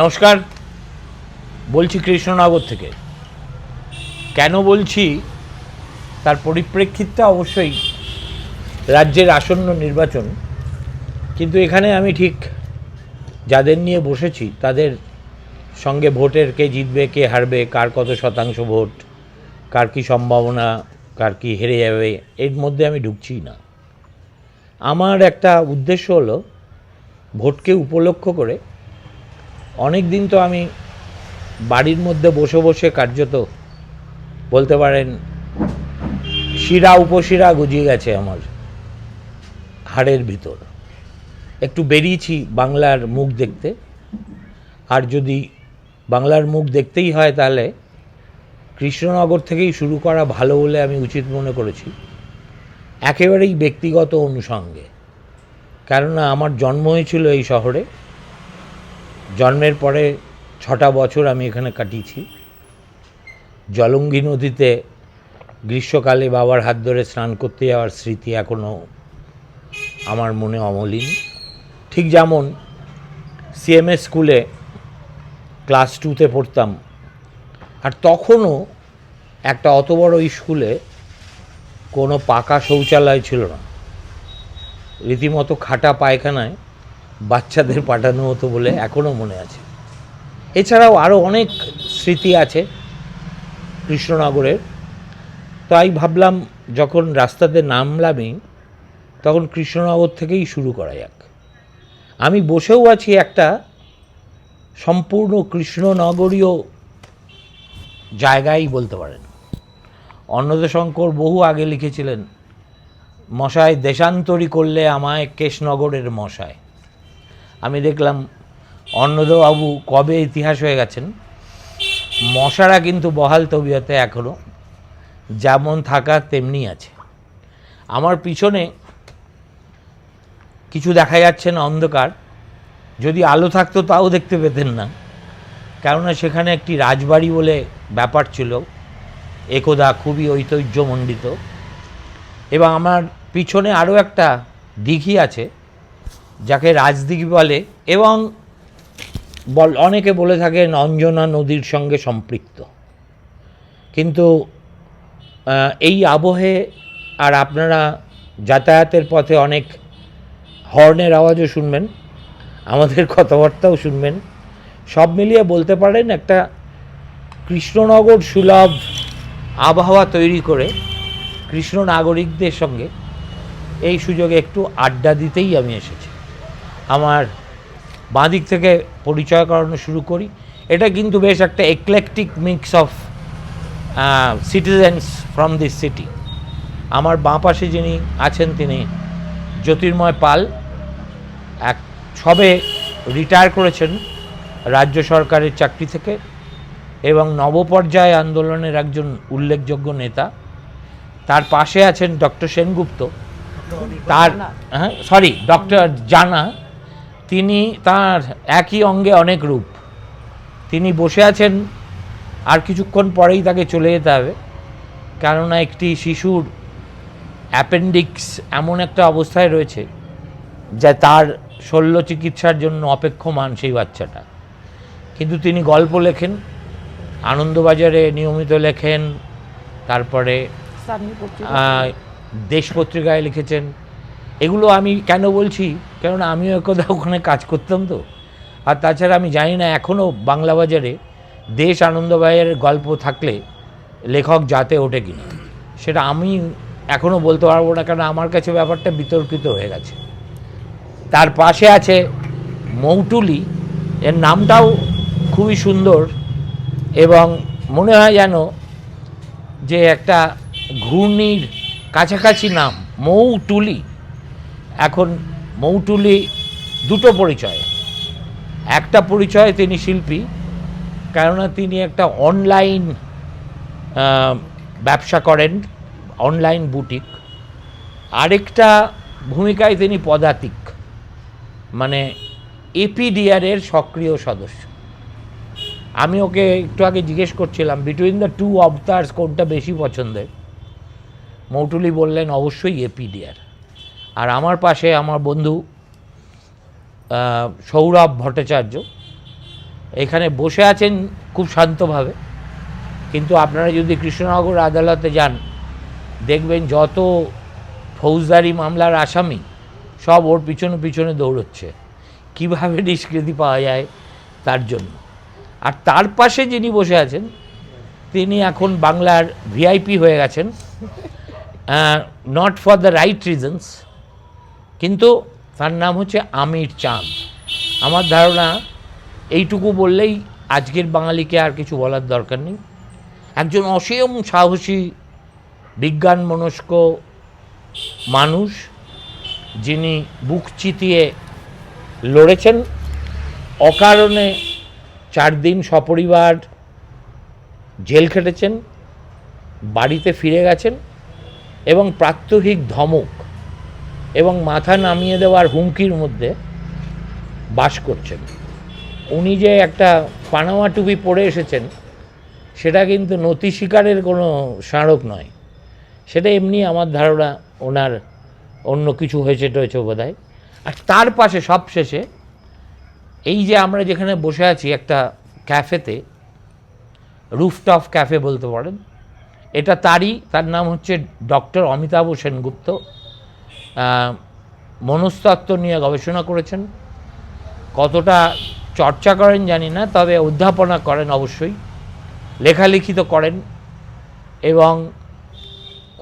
নমস্কার, বলছি কৃষ্ণনগর থেকে। কেন বলছি তার পরিপ্রেক্ষিতটা অবশ্যই রাজ্যের আসন্ন নির্বাচন, কিন্তু এখানে আমি ঠিক যাদের নিয়ে বসেছি তাদের সঙ্গে ভোটের কে জিতবে কে হারবে, কার কত শতাংশ ভোট, কার কী সম্ভাবনা, কার কী হেরে যাবে, এর মধ্যে আমি ঢুকছি না। আমার একটা উদ্দেশ্য হলো ভোটকে উপলক্ষ করে অনেক দিন তো আমি বাড়ির মধ্যে বসে বসে কার্যত বলতে পারেন শিরা উপশিরা গজিয়ে গেছে আমার হাড়ের ভিতর। একটু বেরিয়েছি বাংলার মুখ দেখতে, আর যদি বাংলার মুখ দেখতেই হয় তাহলে কৃষ্ণনগর থেকেই শুরু করা ভালো বলে আমি উচিত মনে করেছি, একেবারেই ব্যক্তিগত অনুষঙ্গে। কেননা আমার জন্ম হয়েছিল এই শহরে, জন্মের পরে 6টা বছর আমি এখানে কাটিয়েছি। জলঙ্গি নদীতে গ্রীষ্মকালে বাবার হাত ধরে স্নান করতে যাওয়ার স্মৃতি এখনও আমার মনে অমলিন। ঠিক যেমন সিএমএস স্কুলে ক্লাস 2তে পড়তাম, আর তখনও একটা অত বড় স্কুলে কোনো পাকা শৌচালয় ছিল না, রীতিমতো খাটা পায়খানায় বাচ্চাদের পাঠানো হতো বলে এখনও মনে আছে। এছাড়াও আরও অনেক স্মৃতি আছে কৃষ্ণনগরের। তাই ভাবলাম যখন রাস্তাতে নামলামই তখন কৃষ্ণনগর থেকেই শুরু করা যাক। আমি বসেও আছি একটা সম্পূর্ণ কৃষ্ণনগরীয় জায়গায় বলতে পারেন। অন্নদাশঙ্কর বহু আগে লিখেছিলেন, মশায় দেশান্তরী করলে আমায় কেশনগরের মশায়। আমি দেখলাম অন্নদাবাবু কবে ইতিহাস হয়ে গেছেন, মশারা কিন্তু বহাল তবিয়তে এখনও যেমন থাকা তেমনি আছে। আমার পিছনে কিছু দেখা যাচ্ছে না, অন্ধকার। যদি আলো থাকতো তাও দেখতে পেতেন না, কেননা সেখানে একটি রাজবাড়ি বলে ব্যাপার ছিল, একদা খুবই ঐতিহ্যমণ্ডিত। এবং আমার পিছনে আরও একটা দিঘি আছে যাকে রাজদিঘি বলে, এবং অনেকে বলে থাকেন অঞ্জনা নদীর সঙ্গে সম্পৃক্ত। কিন্তু এই আবহে আর আপনারা যাতায়াতের পথে অনেক হর্নের আওয়াজও শুনবেন, আমাদের কথাবার্তাও শুনবেন। সব মিলিয়ে বলতে পারেন একটা কৃষ্ণনগর সুলভ আবহাওয়া তৈরি করে কৃষ্ণ নাগরিকদের সঙ্গে এই সুযোগে একটু আড্ডা দিতেই আমি এসেছি। আমার বাঁ দিক থেকে পরিচয় করানো শুরু করি। এটা কিন্তু বেশ একটা eclectic mix of citizens from this city. আমার বাঁ পাশে যিনি আছেন তিনি জ্যোতির্ময় পাল, সবে রিটায়ার করেছেন রাজ্য সরকারের চাকরি থেকে এবং নবপর্যায় আন্দোলনের একজন উল্লেখযোগ্য নেতা। তার পাশে আছেন ডক্টর সেনগুপ্ত, ডক্টর জানা। তিনি তার একই অঙ্গে অনেক রূপ। তিনি বসে আছেন, আর কিছুক্ষণ পরেই তাকে চলে যেতে হবে, কেননা একটি শিশুর অ্যাপেন্ডিক্স এমন একটা অবস্থায় রয়েছে যা তার শল্য চিকিৎসার জন্য অপেক্ষমান সেই বাচ্চাটা। কিন্তু তিনি গল্প লেখেন, আনন্দবাজারে নিয়মিত লেখেন, তারপরে দেশ পত্রিকায় লিখেছেন। এগুলো আমি কেন বলছি, কেননা আমিও একদা ওখানে কাজ করতাম তো। আর তাছাড়া আমি জানি না এখনও বাংলা বাজারে দেশ আনন্দবাজারের গল্প থাকলে লেখক যাতে ওঠে কিনা, সেটা আমি এখনও বলতে পারবো না, কারণ আমার কাছে ব্যাপারটা বিতর্কিত হয়ে গেছে। তার পাশে আছে মৌটুলি, এর নামটাও খুবই সুন্দর এবং মনে হয় যেন যে একটা ঘূর্ণির কাছাকাছি নাম, মৌটুলি। এখন মৌটুলি দুটো পরিচয়। একটা পরিচয় তিনি শিল্পী, কেননা তিনি একটা অনলাইন ব্যবসা করেন, অনলাইন বুটিক। আরেকটা ভূমিকায় তিনি পদাতিক, মানে এপিডিআরের সক্রিয় সদস্য। আমি ওকে একটু আগে জিজ্ঞেস করছিলাম বিটুইন দ্য টু অবতার্স কোনটা বেশি পছন্দের। মৌটুলি বললেন অবশ্যই এপিডিআর। আর আমার পাশে আমার বন্ধু সৌরভ ভট্টাচার্য, এখানে বসে আছেন খুব শান্তভাবে, কিন্তু আপনারা যদি কৃষ্ণনগর আদালতে যান দেখবেন যত ফৌজদারি মামলার আসামি সব ওর পিছনে পিছনে দৌড়চ্ছে কীভাবে নিষ্কৃতি পাওয়া যায় তার জন্য। আর তার পাশে যিনি বসে আছেন তিনি এখন বাংলার ভিআইপি হয়ে গেছেন, not for the right reasons, কিন্তু তার নাম হচ্ছে আমির চাঁদ। আমার ধারণা এইটুকু বললেই আজকের বাঙালিকে আর কিছু বলার দরকার নেই। একজন অসীম সাহসী বিজ্ঞান মনস্ক মানুষ, যিনি বুক চিতিয়ে লড়েছেন, অকারণে 4 দিন সপরিবার জেল খেটেছেন, বাড়িতে ফিরে গেছেন এবং প্রাত্যহিক ধমক এবং মাথা নামিয়ে দেওয়ার হুমকির মধ্যে বাস করছেন। উনি যে একটা পানামা টুপি পরে এসেছেন সেটা কিন্তু নতি শিকারের কোনো স্মারক নয়, সেটা এমনি আমার ধারণা ওনার অন্য কিছু হয়েছে বোধহয়। আর তার পাশে সবশেষে এই যে আমরা যেখানে বসে আছি একটা ক্যাফেতে, রুফটপ ক্যাফে বলতে পারেন, এটা তার নাম হচ্ছে ডক্টর অমিতাভ সেনগুপ্ত। মনস্তত্ত্ব নিয়ে গবেষণা করেছেন, কতটা চর্চা করেন জানি না, তবে অধ্যাপনা করেন অবশ্যই, লেখালেখি তো করেন। এবং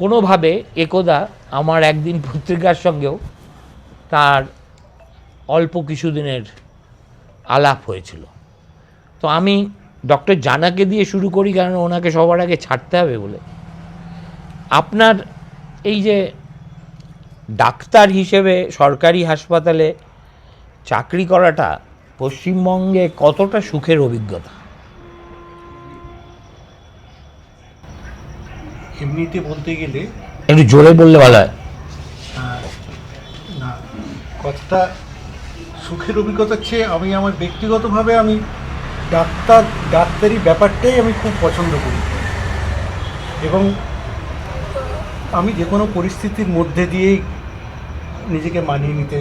কোনোভাবে একদা আমার একদিন পত্রিকার সঙ্গেও তার অল্প কিছুদিনের আলাপ হয়েছিল। তো আমি ডক্টর জানাকে দিয়ে শুরু করি, কারণ ওনাকে সবার আগে ছাড়তে হবে বলে। আপনার এই যে ডাক্তার হিসেবে সরকারি হাসপাতালে চাকরি করাটা পশ্চিমবঙ্গে কতটা সুখের অভিজ্ঞতা? এমনিতে বলতে গেলে একটু জোরে বললে ভালো হয়। না, কথাটা সুখের অভিজ্ঞতার চেয়ে আমি আমার ব্যক্তিগতভাবে আমি ডাক্তারি ব্যাপারটাই আমি খুব পছন্দ করি, এবং আমি যে কোনো পরিস্থিতির মধ্যে দিয়েই নিজেকে মানিয়ে নিতে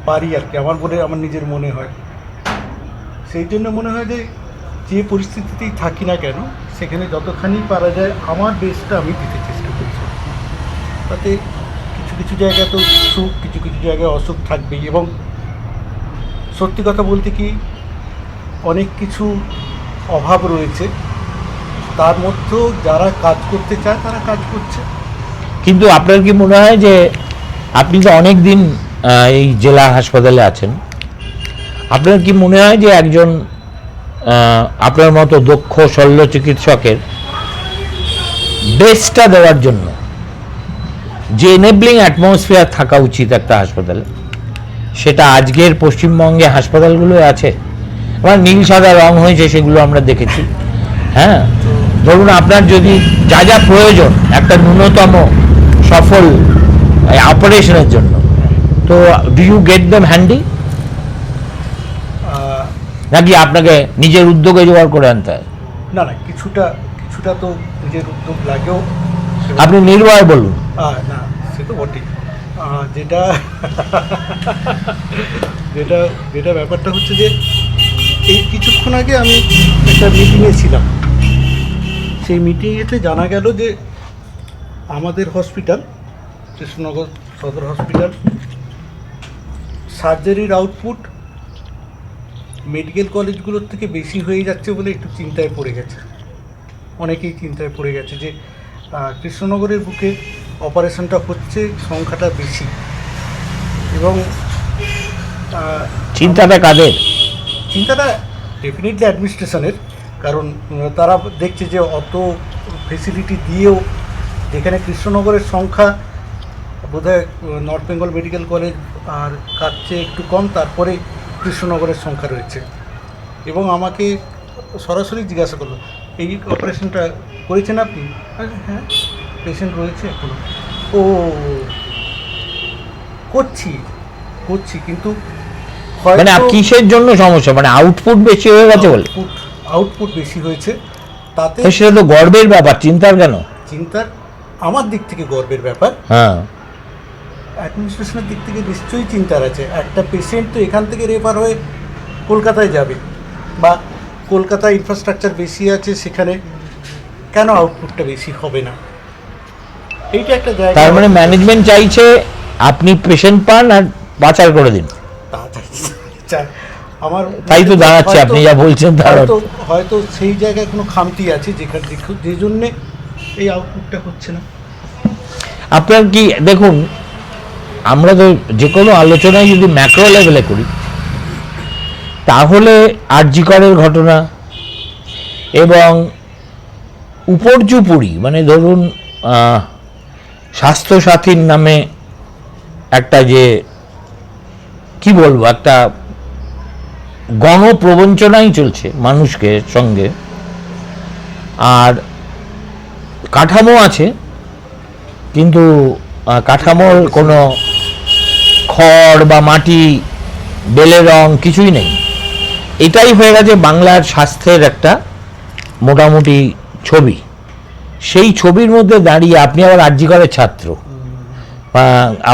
পারি আর কি, আমার নিজের মনে হয়। সেই জন্য মনে হয় যে পরিস্থিতিতেই থাকি না কেন সেখানে যতখানি পারা যায় আমার বেস্টটা আমি দিতে চেষ্টা করছি। তাতে কিছু কিছু জায়গায় তো সুখ, কিছু কিছু জায়গায় অসুখ থাকবেই। এবং সত্যি কথা বলতে কি, অনেক কিছু অভাব রয়েছে, তার মধ্যেও যারা কাজ করতে চায় তারা কাজ করছে। কিন্তু আপনার কি মনে হয় যে আপনি তো অনেক দিন এই জেলা হাসপাতালে আছেন, আপনার কি মনে হয় যে একজন আপনার মতো দক্ষ শল্য চিকিৎসকের বেস্টটা দেওয়ার জন্য যে এনেবলিং অ্যাটমসফিয়ার থাকা উচিত একটা হাসপাতালে, সেটা আজকের পশ্চিমবঙ্গে হাসপাতালগুলো আছে? আমার নীল সাদা রং হয়েছে সেগুলো আমরা দেখেছি। হ্যাঁ, ধরুন আপনার যদি যা যা প্রয়োজন একটা ন্যূনতম সফল অপারেশনের জন্য, তো do you get them handy, নাকি আপনাকে নিজের উদ্যোগে জোগাড় করে আনতে হয়? না, কিছুটা তো নিজের উদ্যোগ লাগেও। আপনি নির্ভয় বলুন। না, সে তো বটেই। যেটা যেটা যেটা ব্যাপারটা হচ্ছে যে এই কিছুক্ষণ আগে আমি একটা মিটিংয়ে ছিলাম। সেই মিটিংয়েতে জানা গেল যে আমাদের হসপিটাল, কৃষ্ণনগর সদর হসপিটাল, সার্জারির আউটপুট মেডিকেল কলেজগুলোর থেকে বেশি হয়ে যাচ্ছে বলে একটু চিন্তায় পড়ে গেছে। অনেকেই চিন্তায় পড়ে গেছে যে কৃষ্ণনগরের বুকে অপারেশনটা হচ্ছে, সংখ্যাটা বেশি। এবং চিন্তাটা কাদের? চিন্তাটা ডেফিনেটলি অ্যাডমিনিস্ট্রেশনের, কারণ তারা দেখছে যে অত ফেসিলিটি দিয়েও যেখানে কৃষ্ণনগরের সংখ্যা বোধহয় নর্থ বেঙ্গল মেডিকেল কলেজ আর কাছে একটু কম, তারপরে কৃষ্ণনগরের সংখ্যা রয়েছে। এবং আমাকে সরাসরি জিজ্ঞাসা করলো, এই অপারেশনটা করেছেন আপনি? হ্যাঁ, পেশেন্ট রয়েছে এখনো। ও, করছি কিন্তু মানে কিসের জন্য সমস্যা? মানে আউটপুট বেশি হয়ে গেছে বলে? আউটপুট বেশি হয়েছে, তাতে সেটা তো গর্বের ব্যাপার, চিন্তার কেন? চিন্তার আমার দিক থেকে গর্বের ব্যাপার। হ্যাঁ, অ্যাডমিনিস্ট্রেশনের দিক থেকে নিশ্চয়ই চিন্তার আছে। একটা পেশেন্ট তো এখান থেকে রেফার হয়ে কলকাতায় যাবে, বা কলকাতা ইনফ্রাস্ট্রাকচার বেশি আছে, সেখানে কেন আউটপুটটা বেশি হবে না? এইটা একটা জায়গা। তার মানে ম্যানেজমেন্ট চাইছে আপনি পেশেন্ট পান আর পাচার করে দিন। আমার তাই তো দাঁড়াচ্ছে আপনি যা বলছেন, হয়তো সেই জায়গায় কোনো খামতি আছে যেখানে যে জন্যে এই আউটপুটটা হচ্ছে না। আপনার কি দেখুন, আমরা তো যে কোনো আলোচনায় যদি ম্যাক্রো লেভেলে করি, তাহলে আরজি করের ঘটনা এবং উপর্যুপুরি মানে ধরুন স্বাস্থ্যসাথীর নামে একটা যে কি বলবো, একটা গণপ্রবঞ্চনাই চলছে মানুষকে সঙ্গে, আর কাঠামো আছে কিন্তু কাঠামোর কোনো খড় বা মাটি, বেলে রং কিছুই নেই। এটাই হয়ে গেছে বাংলার স্বাস্থ্যের একটা মোটামুটি ছবি। সেই ছবির মধ্যে দাঁড়িয়ে আপনি আবার আরজি করের ছাত্র,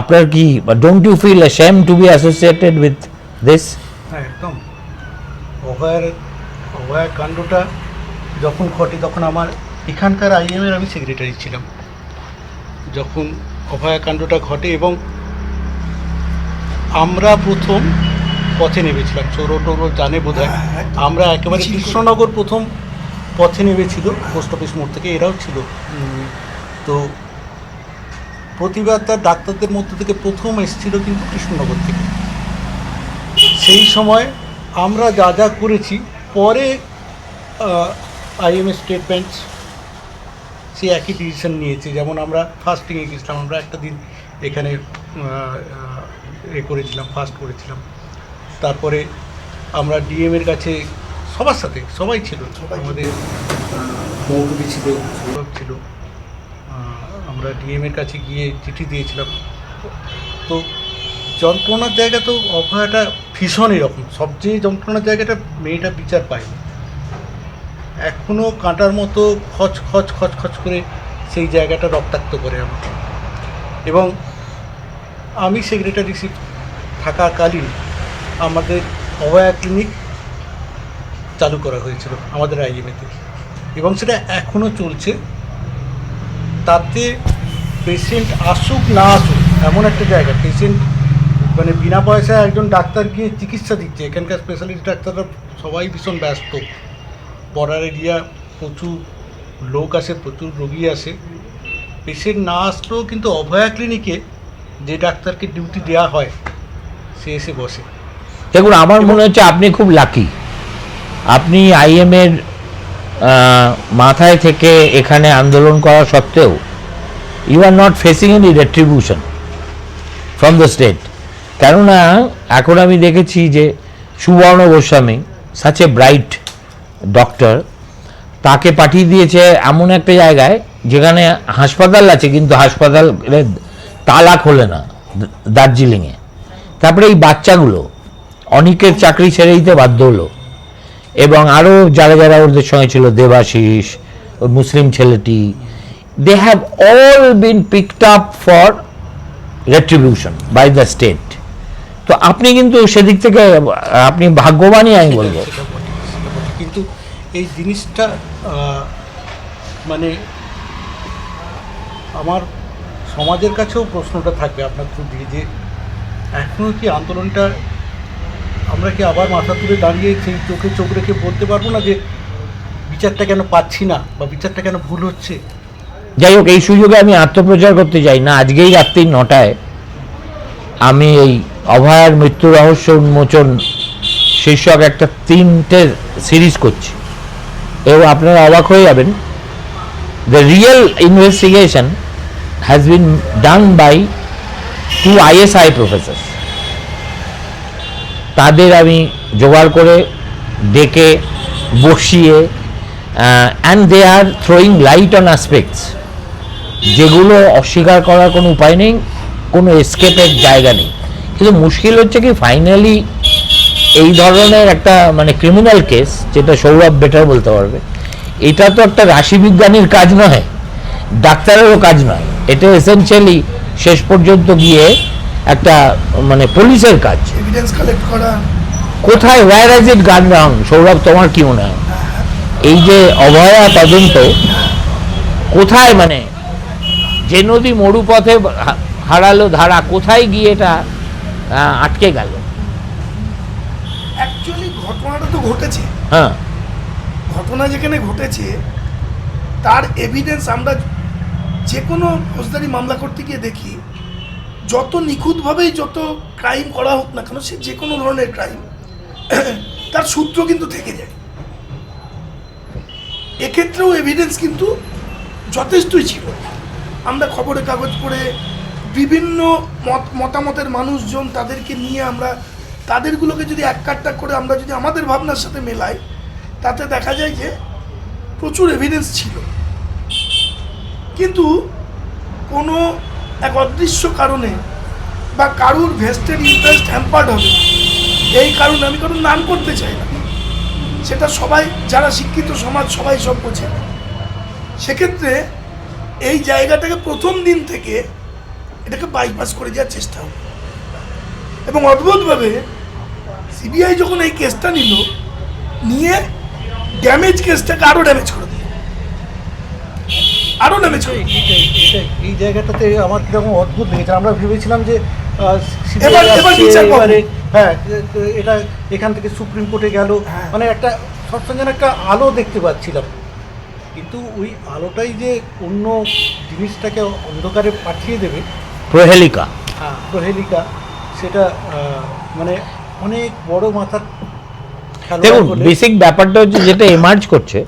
আপনার কি don't you feel ashamed to be associated with this? একদম। অভয়া কাণ্ডটা যখন ঘটে তখন আমার এখানকার আইএমের আমি সেক্রেটারি ছিলাম যখন অভয়া কাণ্ডটা ঘটে, এবং আমরা প্রথম পথে নেমেছিলাম। টোরো জানে বোধ হয়, আমরা একেবারে কৃষ্ণনগর প্রথম পথে নেমেছিল পোস্ট অফিস মোড় থেকে, এরাও ছিল। তো প্রতিবাদ তার ডাক্তারদের মধ্যে থেকে প্রথম এসেছিল কিন্তু কৃষ্ণনগর থেকে। সেই সময় আমরা যা যা করেছি, পরে আইএমএ স্টেট বেঞ্চ সে একই ডিসিশন নিয়েছে। যেমন আমরা ফাস্টিংয়ে গেছিলাম, আমরা একটা দিন এখানে করেছিলাম, ফাস্ট করেছিলাম। তারপরে আমরা ডিএমের কাছে সবার সাথে, সবাই ছিল, আমাদের মৌলবী ছিল, সৌরভ ছিল, আমরা ডিএমের কাছে গিয়ে চিঠি দিয়েছিলাম। তো যন্ত্রণার জায়গা তো অভয়াটা ভীষণ এরকম, সবচেয়ে যন্ত্রণার জায়গাটা মেয়েটা বিচার পায়নি, এখনও কাঁটার মতো খচ খচ খচ খচ করে সেই জায়গাটা রক্তাক্ত করে আমাকে। এবং আমি সেক্রেটারিশিপ থাকাকালীন আমাদের অভয়া ক্লিনিক চালু করা হয়েছিল আমাদের আইএমএতে, এবং সেটা এখনও চলছে। তাতে পেশেন্ট আসুক না আসুক, এমন একটা জায়গা, পেশেন্ট মানে বিনা পয়সায় একজন ডাক্তার গিয়ে চিকিৎসা দিচ্ছে। এখানকার স্পেশালিস্ট ডাক্তাররা সবাই ভীষণ ব্যস্ত, বর্ডার এরিয়া, প্রচুর লোক আসে, প্রচুর রোগী আসে। পেশেন্ট না আসলেও কিন্তু অভয়া ক্লিনিকে যে ডাক্তারকে ডিউটি দেওয়া হয় সে এসে বসে। দেখুন, আমার মনে হচ্ছে আপনি খুব লাকি। আপনি আইএমের মাথায় থেকে এখানে আন্দোলন করা সত্ত্বেও you are not facing any retribution from the state. কেননা এখন আমি দেখেছি যে Subarna Goswami, such a bright doctor, তাকে পাঠিয়ে দিয়েছে এমন একটা জায়গায় যেখানে হাসপাতাল আছে কিন্তু হাসপাতালের তালা খোলে না, দার্জিলিংয়ে। তারপরে এই বাচ্চাগুলো অনেকের চাকরি ছেড়ে দিতে বাধ্য হলো, এবং আরও যারা যারা ওদের সঙ্গে ছিল, দেবাশিস, মুসলিম ছেলেটি, they have all been picked up for retribution by the state. তো আপনি কিন্তু সেদিক থেকে আপনি ভাগ্যবানই আমি বলবো। কিন্তু এই জিনিসটা মানে আমার সমাজের কাছেও প্রশ্নটা থাকবে আপনার থ্রু দিয়ে, যে এখনও কি আন্দোলনটা আমরা কি আবার মাথা তুলে দাঁড়িয়ে সেই চোখে চোখ রেখে বলতে পারবো না যে বিচারটা কেন পাচ্ছি না বা বিচারটা কেন ভুল হচ্ছে? যাই হোক, এই সুযোগে আমি আত্মপ্রচার করতে চাই না। আজকেই রাত্রি 9টায় আমি এই অভয়ার মৃত্যু রহস্য উন্মোচন শীর্ষক একটা 3টে সিরিজ করছি, এবং আপনারা অবাক হয়ে যাবেন। The real investigation has been done by 2 ISI professor. তাদের আমি জোগাড় করে ডেকে বসিয়ে, and they are throwing light on aspects যেগুলো অস্বীকার করার কোনো উপায় নেই, কোনো এসকেপের জায়গা নেই। কিন্তু মুশকিল হচ্ছে কি, ফাইনালি এই ধরনের একটা মানে ক্রিমিনাল কেস, যেটা সৌরভ বেটার বলতে পারবে, এটা তো একটা রাশিবিজ্ঞানীর কাজ নয়, ডাক্তারেরও কাজ নয়। এটা এসেনশিয়ালি শেষ পর্যন্ত গিয়ে একটা মানে পুলিশের কাজ, এভিডেন্স কালেক্ট করা। কোথায় ওয়্যার ইজ ইট গান রাং? সৌরভ, তোমার কি মনে হয় এই যে অভয়া তদন্ত কোথায়, মানে যে নদী মরুপথে হারালো ধারা, কোথায় গিয়ে এটা আটকে গেল? অ্যাকচুয়ালি ঘটনাটা তো ঘটেছে, হ্যাঁ, ঘটনা যেখানে ঘটেছে তার এভিডেন্স আমরা যে কোনো ফৌজদারি মামলা করতে গিয়ে দেখি, যত নিখুঁতভাবেই যত ক্রাইম করা হোক না কেন, সে যে কোনো ধরনের ক্রাইম, তার সূত্র কিন্তু থেকে যায়। এক্ষেত্রেও এভিডেন্স কিন্তু যথেষ্টই ছিল। আমরা খবরের কাগজ পড়ে বিভিন্ন মতামতের মানুষজন তাদেরকে নিয়ে আমরা তাদেরগুলোকে যদি এক কাট্টা করে আমরা যদি আমাদের ভাবনার সাথে মেলাই, তাতে দেখা যায় যে প্রচুর এভিডেন্স ছিল, কিন্তু কোনো এক অদৃশ্য কারণে বা কারুর ভেস্টেড ইন্টারেস্ট হ্যাম্পার্ড হবে, এই কারণে আমি কারোর নাম করতে চাই না, সেটা সবাই যারা শিক্ষিত সমাজ সবাই সব বোঝে। সেক্ষেত্রে এই জায়গাটাকে প্রথম দিন থেকে এটাকে বাইপাস করে যাওয়ার চেষ্টা হবে। এবং অদ্ভুতভাবে সিবিআই যখন এই কেসটা নিয়ে ড্যামেজ কেসটাকে আরও ড্যামেজ করে দিল, আরও ড্যামেজ করে দিল। এই জায়গাটাতে আমার কিরকম অদ্ভুত লেগেছে। আমরা ভেবেছিলাম যে এবার বিচার পাবো। হ্যাঁ, এটা এখান থেকে সুপ্রিম কোর্টে গেল, হ্যাঁ। মানে একটা সবসময় যেন একটা আলো দেখতে পাচ্ছিলাম, কিন্তু ওই আলোটাই যে অন্য জিনিসটাকে অন্ধকারে পাঠিয়ে দেবে, প্রহেলিকা। প্রহেলিকা, সেটা মানে অনেক বড় মাথার খেলোয়াড় দেখুন, বলে। বেসিক ব্যাপারটা হচ্ছে যেটা এমার্জ করছে,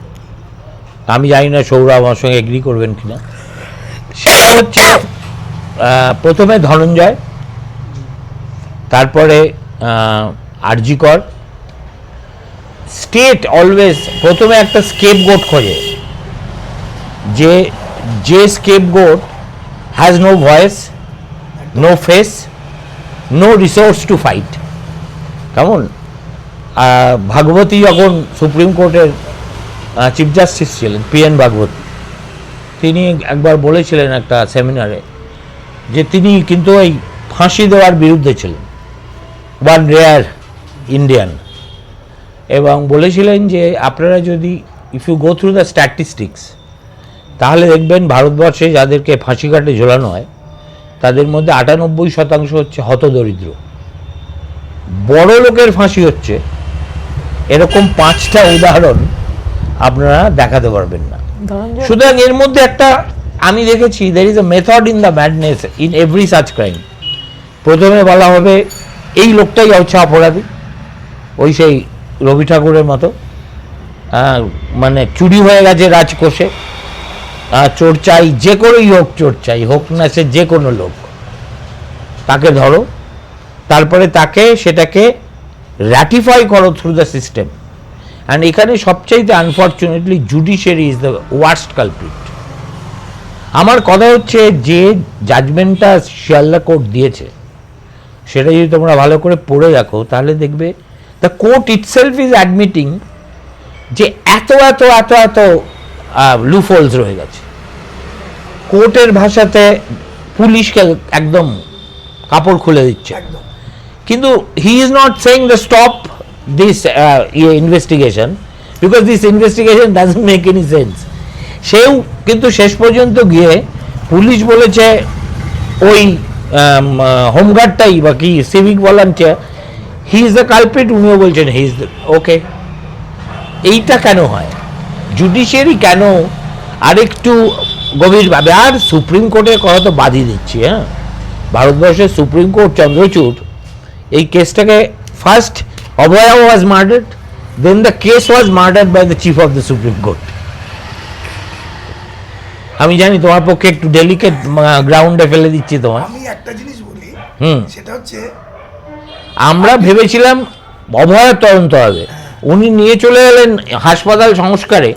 আমি জানি না সৌরভ আমার সঙ্গে এগ্রি করবেন কিনা, সেটা হচ্ছে প্রথমে ধনঞ্জয়, তারপরে আরজি কর। স্টেট অলওয়েজ প্রথমে একটা স্কেপ গোট খোঁজে, যে scapegoat has no voice, no face, no resource to fight. কেমন ভাগবতী যখন সুপ্রিম কোর্টের চিফ জাস্টিস ছিলেন, PN ভাগবতী, তিনি একবার বলেছিলেন একটা সেমিনারে যে তিনি কিন্তু এই ফাঁসি দেওয়ার বিরুদ্ধে ছিলেন, ওয়ান রেয়ার ইন্ডিয়ান, এবং বলেছিলেন যে আপনারা যদি if you go through the statistics, তাহলে দেখবেন ভারতবর্ষে যাদেরকে ফাঁসি কাটে ঝোলানো হয় তাদের মধ্যে 98% হচ্ছে হতদরিদ্র। বড় লোকের ফাঁসি হচ্ছে এরকম 5টা উদাহরণ আপনারা দেখাতে পারবেন না। সুতরাং এর মধ্যে একটা আমি দেখেছি, there is a method in the madness in every such crime. প্রথমে বলা হবে এই লোকটাই হচ্ছে অপরাধী, ওই সেই রবি ঠাকুরের মতো, মানে চুরি হয়ে গেছে রাজকোষে, চোর চাই, যে করেই হোক চোর চাই, হোক না সে যে কোনো লোক, তাকে ধরো, তারপরে তাকে সেটাকে র্যাটিফাই করো থ্রু দ্য সিস্টেম। অ্যান্ড এখানে সবচাইতে unfortunately judiciary is the worst culprit. আমার কথা হচ্ছে যে জাজমেন্টটা শিয়ালদা কোর্ট দিয়েছে, সেটা যদি তোমরা ভালো করে পড়ে রাখো তাহলে দেখবে the court itself is admitting যে এত এত এত এত লুফোলস রয়ে গেছে। কোর্টের ভাষাতে পুলিশকে একদম কাপড় খুলে দিচ্ছে, একদম। কিন্তু he is not saying the stop this investigation, because this investigation doesn't make any sense. সেও কিন্তু শেষ পর্যন্ত গিয়ে পুলিশ বলেছে ওই হোমগার্ডটাই বা কি civic volunteer, he is the culprit, উনিও বলছেন হি ইজ ওকে। এইটা কেন হয়? জুডিশিয়ারি কেন আরেকটু গভীরভাবে, আর সুপ্রিম কোর্টের কথা তো বাদই দিচ্ছি, হ্যাঁ, ভারতবর্ষের সুপ্রিম কোর্ট চন্দ্রচূড় এই কেসটাকে first Abhaya was murdered, then the case was murdered by the chief of the supreme court. আমি জানি তোমার পক্ষে একটু ডেলিকেট গ্রাউন্ডে ফেলে দিচ্ছি তোমার। আমি একটা জিনিস বলি, সেটা হচ্ছে আমরা ভেবেছিলাম অভয়ার তদন্ত হবে, উনি নিয়ে চলে গেলেন হাসপাতাল সংস্কারে,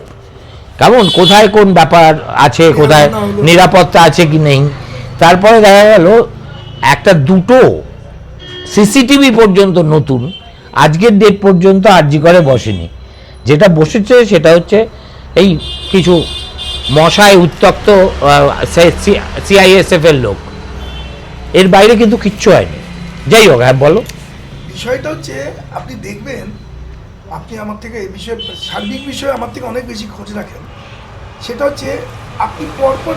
কেমন কোথায় কোন ব্যাপার আছে, কোথায় নিরাপত্তা আছে কি নেই। তারপরে দেখা গেল একটা দুটো সিসিটিভি পর্যন্ত নতুন আজকের ডেট পর্যন্ত আরজি করে বসেনি। যেটা বসেছে সেটা হচ্ছে এই কিছু মশায় উত্তপ্ত CISF এর লোক, এর বাইরে কিন্তু কিচ্ছু হয়নি। যাই হোক, হ্যাঁ বলো। বিষয়টা হচ্ছে আপনি দেখবেন, আপনি আমার থেকে এই বিষয়ে সার্বিক বিষয়ে আমার থেকে অনেক বেশি খোঁজ রাখেন। সেটা হচ্ছে আপনি পরপর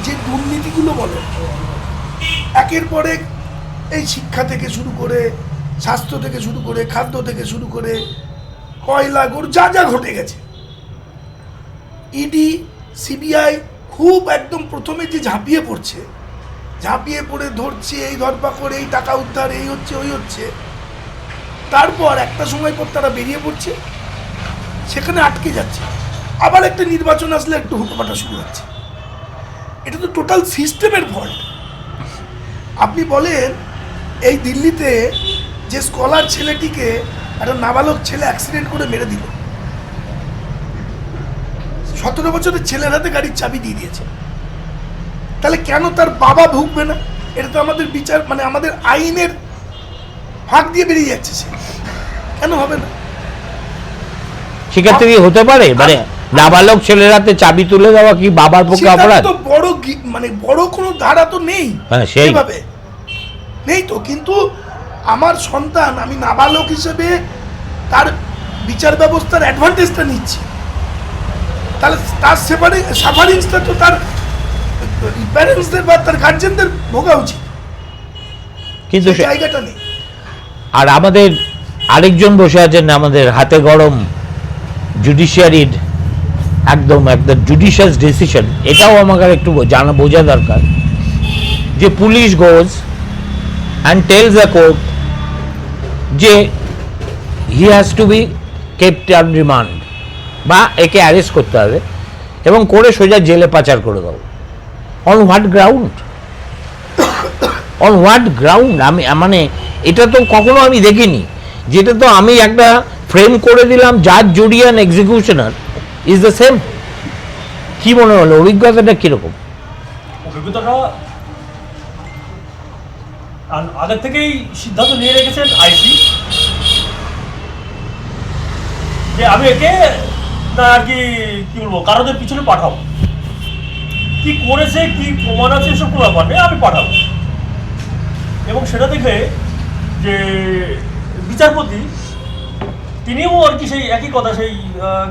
যে দুর্নীতিগুলো বলেন একের পর এক, এই শিক্ষা থেকে শুরু করে, স্বাস্থ্য থেকে শুরু করে, খাদ্য থেকে শুরু করে, কয়লা গরু যা যা ঘটে গেছে, ইডি সিবিআই খুব একদম প্রথমে যে ঝাঁপিয়ে পড়ছে, ঝাঁপিয়ে পড়ে ধরছে, এই ধরপাকড়, এই টাকা উদ্ধার, এই হচ্ছে ওই হচ্ছে, তারপর একটা সময় পর তারা বেরিয়ে পড়ছে, সেখানে আটকে যাচ্ছে, আবার একটা নির্বাচন আসলে একটু হুটোপাটা শুরু হচ্ছে। এটা তো টোটাল সিস্টেমের ফল্ট। আপনি বলেন এই দিল্লিতে যে স্কলার ছেলেটিকে একটা নাবালক ছেলে অ্যাক্সিডেন্ট করে মেরে দিল, 17 বছরের ছেলের হাতে গাড়ির চাবি দিয়ে দিয়েছে, তাহলে কেন তার বাবা ভুগবে না? এটা তো আমাদের বিচার, মানে আমাদের আইনের ফাঁক দিয়ে বেরিয়ে যাচ্ছে, সে কেন হবে না? সেক্ষেত্রে কি হতে পারে মানে নাবালক ছেলের হাতে চাবি তুলে দেওয়া কি বাবার পক্ষে অপরাধ? তো বড় মানে বড় কোনো ধারা তো নেই, হ্যাঁ সেই এভাবে নেই তো। কিন্তু আমার সন্তান, আমি নাবালক হিসেবে তার বিচার ব্যবস্থার অ্যাডভান্টেজটা নিচ্ছি, তাহলে তার সাফারিংসটা তো তার প্যারেন্টসদের বা তার গার্জেনদের ভোগা উচিত, কিন্তু সেই জায়গাটা নেই। আর আমাদের আরেকজন বসে আছেন আমাদের হাতে গরম জুডিশিয়ারির একদম জুডিশিয়াস ডিসিশন, এটাও আমাকে একটু বোঝা দরকার যে police goes and tells the court যে he has to be kept on remand, বা একে অ্যারেস্ট করতে হবে এবং করে সোজা জেলে পাচার করে দাও। On what ground? On what ground? আমি মানে এটা তো কখনো আমি দেখিনি, যেটা তো আমি একটা ফ্রেম করে দিলাম জাজ, জুরি অ্যান্ড এক্সিকিউশনার ইজ দ্য সেম। কি মনে হলো, অভিজ্ঞতাটা কিরকম? অভিজ্ঞতাটা আগের থেকেই সিদ্ধান্ত নিয়ে রেখেছেন আইসি যে আমি একে না আর কি বলবো কারোদের পিছনে পাঠাবো, কি করেছে কি প্রমাণ আছে এসব কোনো ব্যাপার নেই, আমি পাঠাবো। এবং সেটা দেখে যে বিচারপতি তিনিও আর কি সেই একই কথা, সেই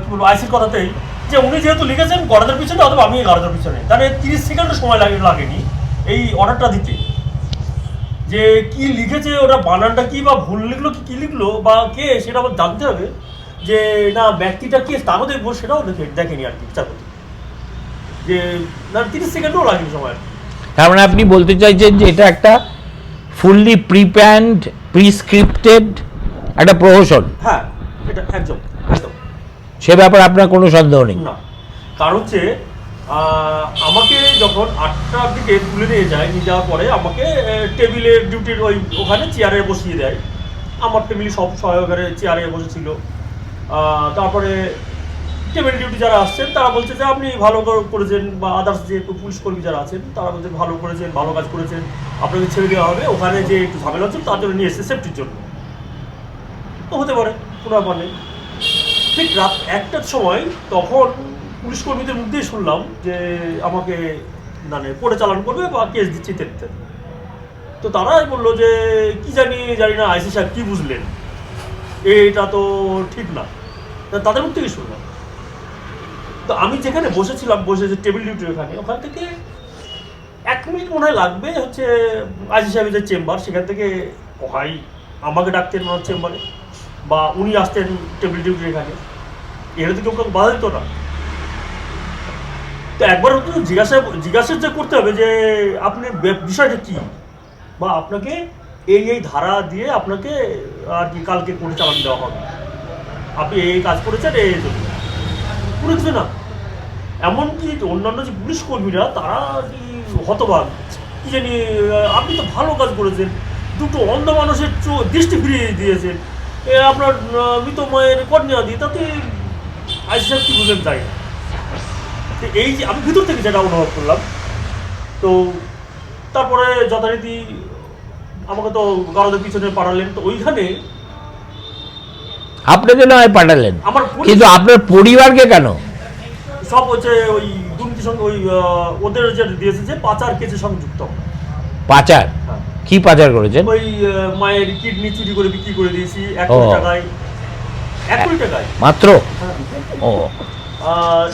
কি বলবো আইসির কথাতেই, যে উনি যেহেতু লিখেছেন গড়াদের পিছনে, অথবা আমি গড়াদের পিছনে, তাহলে 30 সেকেন্ডও সময় লাগেনি এই অর্ডারটা দিতে। যে কি লিখেছে ওটা বানানটা কি, বা ভুল লিখলো কি লিখলো বা কে, সেটা আবার জানতে হবে। যে না ব্যক্তিটা কে তাও দেখবো, সেটাও দেখেনি আর কি বিচারপতি, যে না 30 সেকেন্ডও লাগেনি সময়। তার মানে আপনি বলতে চাইছেন যে এটা একটা ফুললি প্রিপ্ল্যান্ড প্রিস্ক্রিপ্টেড একটা প্রহসন? হ্যাঁ, এটা একদম একদম সে ব্যাপারে আপনার কোনো সন্দেহ নেই? না, কারণ হচ্ছে আমাকে যখন 8টার দিকে তুলে নিয়ে যায়, নিয়ে যাওয়ার পরে আমাকে টেবিলের ডিউটির ওখানে চেয়ারে বসিয়ে দেয়। আমার ফ্যামিলি সব সহকারে চেয়ারে বসেছিল। তারপরে টেবিল ডিউটি যারা আসছেন তারা বলছে যে আপনি ভালো করেছেন, বা আদার্স যে পুলিশ কর্মী যারা আছেন তারা বলছেন ভালো করেছেন, ভালো কাজ করেছেন, আপনাকে ছেড়ে দেওয়া হবে। ওখানে যে একটু ঝামেলা হচ্ছে তার জন্য নিয়ে এসছে, সেফটির জন্য। তো হতে পারে, কোনো ব্যাপার নেই। ঠিক রাত 1টার সময় তখন পুলিশ কর্মীদের মধ্যেই শুনলাম যে আমাকে মানে পরিচালন করবে বা কেস দিচ্ছে ইত্যাদি। তো তারাই বললো যে কি জানি না আইসি সাহেব কি বুঝলেন, এটা তো ঠিক না, তাদের মুখ থেকে শুনলাম। তো আমি যেখানে বসেছিলাম, যে টেবিল ডিউটির ওখান থেকে 1 মিনিট মনে হয় লাগবে হচ্ছে আইসি সাহেবের যে চেম্বার, সেখান থেকে হয় আমাকে ডাকতেন ওনার চেম্বারে, বা উনি আসতেন টেবিল ডিউটির এখানে। এটা তো কেউ বাধা দিত না। তো একবার জিজ্ঞাসা যে করতে হবে যে আপনি বিষয়টা কি, বা আপনাকে এই ধারা দিয়ে আপনাকে আর কি কালকে কোর্টে চালান দেওয়া হবে, আপনি এই কাজ করেছেন এই জন্য, কোনো কিছু না। এমনকি অন্যান্য যে পুলিশ কর্মীরা তারা কি হতবাক, কি জানি আপনি তো ভালো কাজ করেছেন, 2টো অন্ধ মানুষের দৃষ্টি ফিরিয়ে দিয়েছেন, আপনার মৃত মায়ের কন্যা দিয়ে, তাতে আইসি সাহেব কি বুঝলেন তাই না। তো এই যে আমি ভিতর থেকে যেটা অনুভব করলাম, তো তারপরে যথারীতি আমাকে তো গাড়োদের পিছনে পাঠালেন। তো ওইখানে আপনাকে নয় পাঠালেন, আমার কিন্তু আপনার পরিবারকে কেন? সব হচ্ছে ওই দুর্নীতির সঙ্গে, ওই ওদের যে দিয়েছে যে পাচার কেসের সঙ্গে যুক্ত। পাচার? কি পাচার করেছেন? ওই মায়ের কিডনি চুরি করে বিক্রি করে দিয়েছি 1 ও। কোটি টাকায়। 1 কোটি টাকায় মাত্র? ও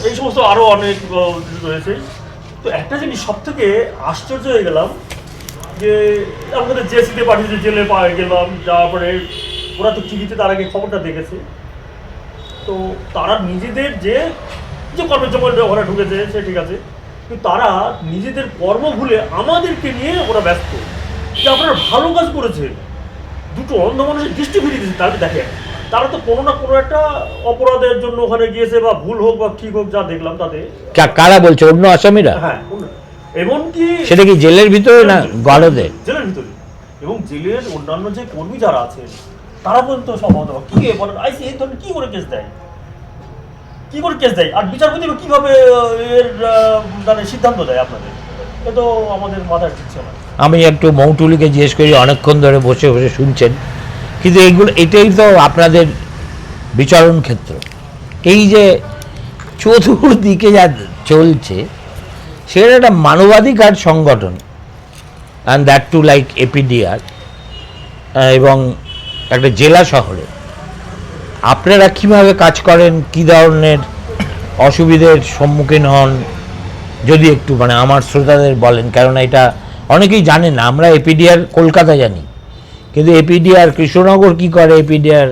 এই সমস্ত আরো অনেক রয়েছে। তো একটা জিনিস সব থেকে আশ্চর্য হয়ে গেলাম যে আমাদের জেসিতে পাঠিয়েছে, জেলে গেলাম, যাওয়ার পরে ওরা তো টিভিতে তার আগে খবরটা দেখেছে। তো তারা নিজেদের যে কর্মের জন্য ওরা ঢুকেছে সে ঠিক আছে, কিন্তু তারা নিজেদের কর্ম ভুলে আমাদেরকে নিয়ে ওরা ব্যস্ত যে আপনারা ভালো কাজ করেছে, দুটো অন্ধ মানুষের দৃষ্টি ফিরিয়ে দিয়েছে। তাহলে দেখেন তারা তো কোনো না কোনো একটা অপরাধের জন্য ওখানে গিয়েছে, বা ভুল হোক বা ঠিক হোক, যা দেখলাম তাতে। কারা বলছে? অন্য আসামিরা? হ্যাঁ, এমনকি সেটা কি জেলের ভিতরে না গলদে? জেলের ভিতরে, এবং জেলের অন্যান্য যে কর্মী যারা আছেন তারা পর্যন্ত সম্ভবত কি বলেন আইসি এই ধরনের কি করে কেস দেয়, কি করে কেস দেয়, আর বিচারপতি কিভাবে এর মানে সিদ্ধান্ত দেয় আপনাদের? এ তো আমাদের মাথায় ঢুকছে না। আমি একটু মৌটুলিকে জিজ্ঞেস করি, অনেকক্ষণ ধরে বসে বসে শুনছেন, কিন্তু এটাই তো আপনাদের বিচরণ ক্ষেত্র। এই যে চতুর্দিকে যা চলছে সেটা একটা মানবাধিকার সংগঠন, and that to like APDR, এবং একটা জেলা শহরে আপনারা কিভাবে কাজ করেন, কী ধরনের অসুবিধের সম্মুখীন হন, যদি একটু মানে আমার শ্রোতাদের বলেন, কেননা এটা অনেকেই জানে না। আমরা এপিডিআর কলকাতা জানি, কিন্তু এপিডিআর কৃষ্ণনগর কি করে, এপিডিআর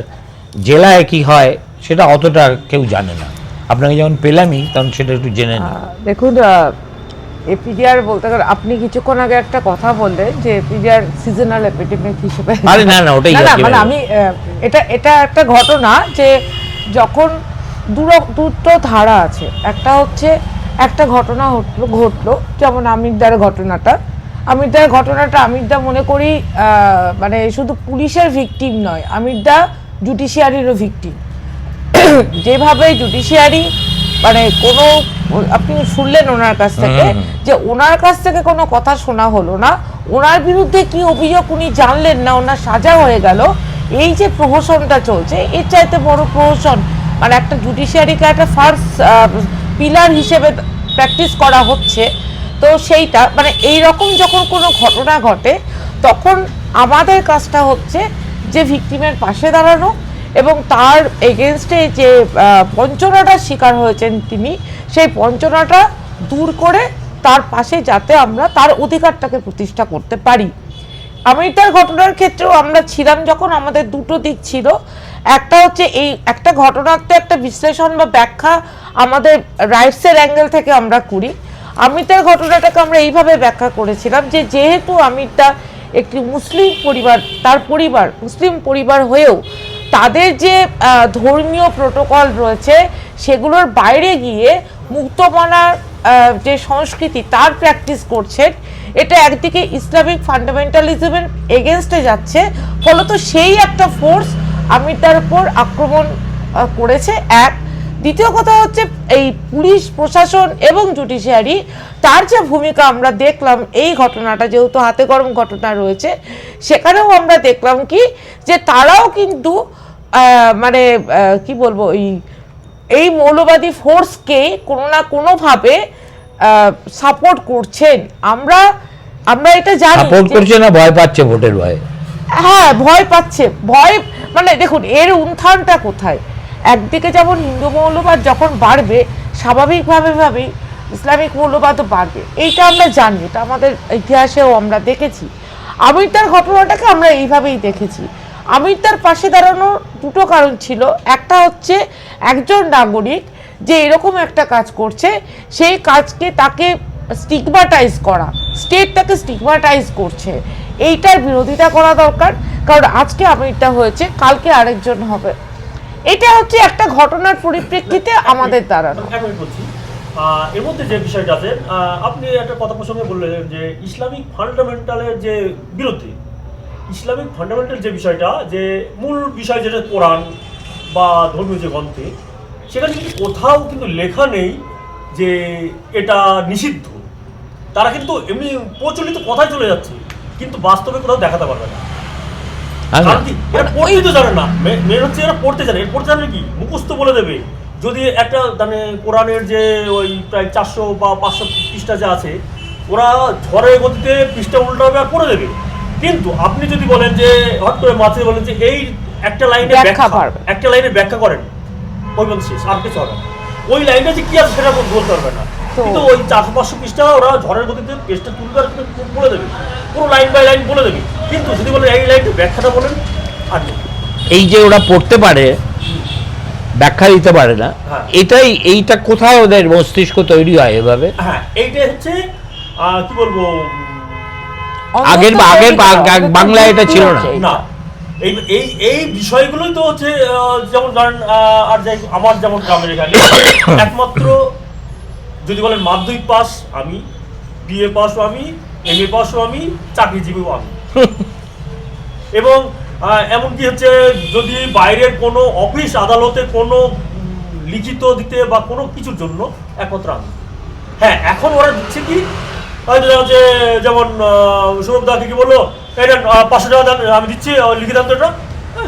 জেলায় কি হয়, সেটা অতটা কেউ জানে না। আপনাকে যখন পেলামই তখন সেটা একটু জেনে নিন। দেখুন, এপিডিআর বলতে গেলে আপনি কিছুক্ষণ আগে একটা কথা বললেন যে এপিডিআর সিজনাল এপিডেমিক হিসেবে। আরে না না, ওটাই মানে আমি এটা একটা ঘটনা যে যখন দুটো ধারা আছে, একটা হচ্ছে একটা ঘটনা ঘটলো, যেমন আমিরদার ঘটনাটা আমিরদা মনে করি মানে শুধু পুলিশের ভিকটিম নয়, আমিরদা জুডিশিয়ারিরও ভিকটিম। যেভাবে জুডিশিয়ারি মানে কোনো, আপনি শুনলেন ওনার কাছ থেকে যে ওনার কাছ থেকে কোনো কথা শোনা হলো না, ওনার বিরুদ্ধে কি অভিযোগ উনি জানলেন না, ওনার সাজা হয়ে গেল। এই যে প্রহসনটা চলছে, এর চাইতে বড় প্রহসন মানে একটা জুডিশিয়ারিকে একটা ফার্স্ট পিলার হিসেবে প্র্যাকটিস করা হচ্ছে। তো সেইটা মানে এই রকম যখন কোনো ঘটনা ঘটে তখন আমাদের কাজটা হচ্ছে যে ভিকটিমের পাশে দাঁড়ানো এবং তার এগেনস্টে যে বঞ্চনাটার শিকার হয়েছেন তিনি, সেই বঞ্চনাটা দূর করে তার পাশে যাতে আমরা তার অধিকারটাকে প্রতিষ্ঠা করতে পারি। আমিরদার ঘটনার ক্ষেত্রেও আমরা ছিলাম যখন, আমাদের দুটো দিক ছিল। একটা হচ্ছে এই একটা ঘটনার তো একটা বিশ্লেষণ বা ব্যাখ্যা আমাদের রাইটসের অ্যাঙ্গেল থেকে আমরা করি। আমিরদার ঘটনাটাকে আমরা এইভাবে ব্যাখ্যা করেছিলাম যে যেহেতু আমিরদা একটি মুসলিম পরিবার, তার পরিবার মুসলিম পরিবার হয়েও তাদের যে ধর্মীয় প্রোটোকল রয়েছে সেগুলোর বাইরে গিয়ে মুক্তমনার যে সংস্কৃতি তার প্র্যাকটিস করছেন, এটা একদিকে ইসলামিক ফান্ডামেন্টালিজমের এগেনস্টে যাচ্ছে। ফলত সেই একটা ফোর্স আমিরদার উপর আক্রমণ করেছে। দ্বিতীয় কথা হচ্ছে এই পুলিশ প্রশাসন এবং জুডিশিয়ারি তার যে ভূমিকা আমরা দেখলাম, এই ঘটনাটা যেহেতু হাতে গরম ঘটনা রয়েছে, সেখানেও আমরা দেখলাম কি যে তারাও কিন্তু মানে কি বলবো, এই মৌলবাদী ফোর্সকে কোনো না কোনোভাবে সাপোর্ট করছেন। আমরা এটা জানি সাপোর্ট করছে না, ভয় পাচ্ছে ভোটের ভয়ে। হ্যাঁ, ভয় পাচ্ছে। ভয় মানে দেখুন এর উত্থানটা কোথায়, একদিকে যেমন হিন্দু মৌলবাদ যখন বাড়বে স্বাভাবিকভাবে ইসলামিক মৌলবাদও বাড়বে, এইটা আমরা জানি, এটা আমাদের ইতিহাসেও আমরা দেখেছি। আমিরদার ঘটনাটাকে আমরা এইভাবেই দেখেছি। আমিরদার পাশে দাঁড়ানোর দুটো কারণ ছিল। একটা হচ্ছে একজন নাগরিক যে এরকম একটা কাজ করছে, সেই কাজকে তাকে স্টিগমাটাইজ করা, স্টেট তাকে স্টিগমাটাইজ করছে, এইটার বিরোধিতা করা দরকার। কারণ আজকে আমিরদা হয়েছে, কালকে আরেকজন হবে। এটা হচ্ছে একটা ঘটনার পরিপ্রেক্ষিতে আমাদের দাঁড়ানো। এর মধ্যে যে বিষয়টা আছে, আপনি একটা কথা প্রসঙ্গে বললেন যে ইসলামিক ফান্ডামেন্টালের যে বিরোধী, ইসলামিক ফান্ডামেন্টাল যে বিষয়টা, যে মূল বিষয় যেটা কোরআন বা ধর্মীয় যে গ্রন্থে, সেখানে কিন্তু কোথাও কিন্তু লেখা নেই যে এটা নিষিদ্ধ। তারা কিন্তু এমনি প্রচলিত কথায় চলে যাচ্ছে, কিন্তু বাস্তবে কোথাও দেখাতে পারবে না। এরা পড়তে তো জানে না, মেন হচ্ছে এরা পড়তে জানে। পড়তে জানে কি, মুখস্থ বলে দেবে। যদি একটা মানে কোরআনের যে ওই প্রায় 400 বা 500 পৃষ্ঠা যে আছে, ওরা ঝড়ের গতিতে পৃষ্ঠা উল্টাবে আর পড়ে দেবে। কিন্তু আপনি যদি বলেন যে হট করে মাঝে বলেন যে এই একটা লাইনে ব্যাখ্যা পারবে। একটা লাইনে ব্যাখ্যা করেন, ওই বলতে শেষ, আর কিছু হবে না। ওই লাইনটা যে কি আছে সেটা বলতে পারবে না, কিন্তু ওই 400-500 পৃষ্ঠা ওরা ঝড়ের গতিতে পেজটা তুলবে আর বলে দেবে, পুরো লাইন বাই লাইন বলে দেবে। কিন্তু যদি বলেন এই লাইনটা ব্যাখ্যাটা বলেন, আর নেই। এই যে ওরা পড়তে পারে, ব্যাখ্যা দিতে পারে না, হ্যাঁ। এইটা কোথায় ওদের মস্তিষ্ক তৈরি হয় এভাবে? হ্যাঁ, এইটাই হচ্ছে কি বলবো, আগের বাংলায় এটা ছিল না। না, এই এই এই বিষয়গুলোই তো হচ্ছে যেমন ধরেন আর যাই আমার যেমন গ্রামের এখানে একমাত্র যদি বলেন মাধ্যমিক পাস আমি, বিএ পাসও আমি, এমএ পাসও আমি, চাকরিজীবীও আমি। এবং এমনকি হচ্ছে যদি বাইরের কোনো অফিস আদালতে কোনো লিখিত দিতে বা কোনো কিছুর জন্য একমাত্র আমি। হ্যাঁ, এখন ওরা দিচ্ছে কি হয়তো যে যেমন সৌরভ দাকে কি বললো, এটা 500 টাকা দাম আমি দিচ্ছি, লিখে দাম তো এটা,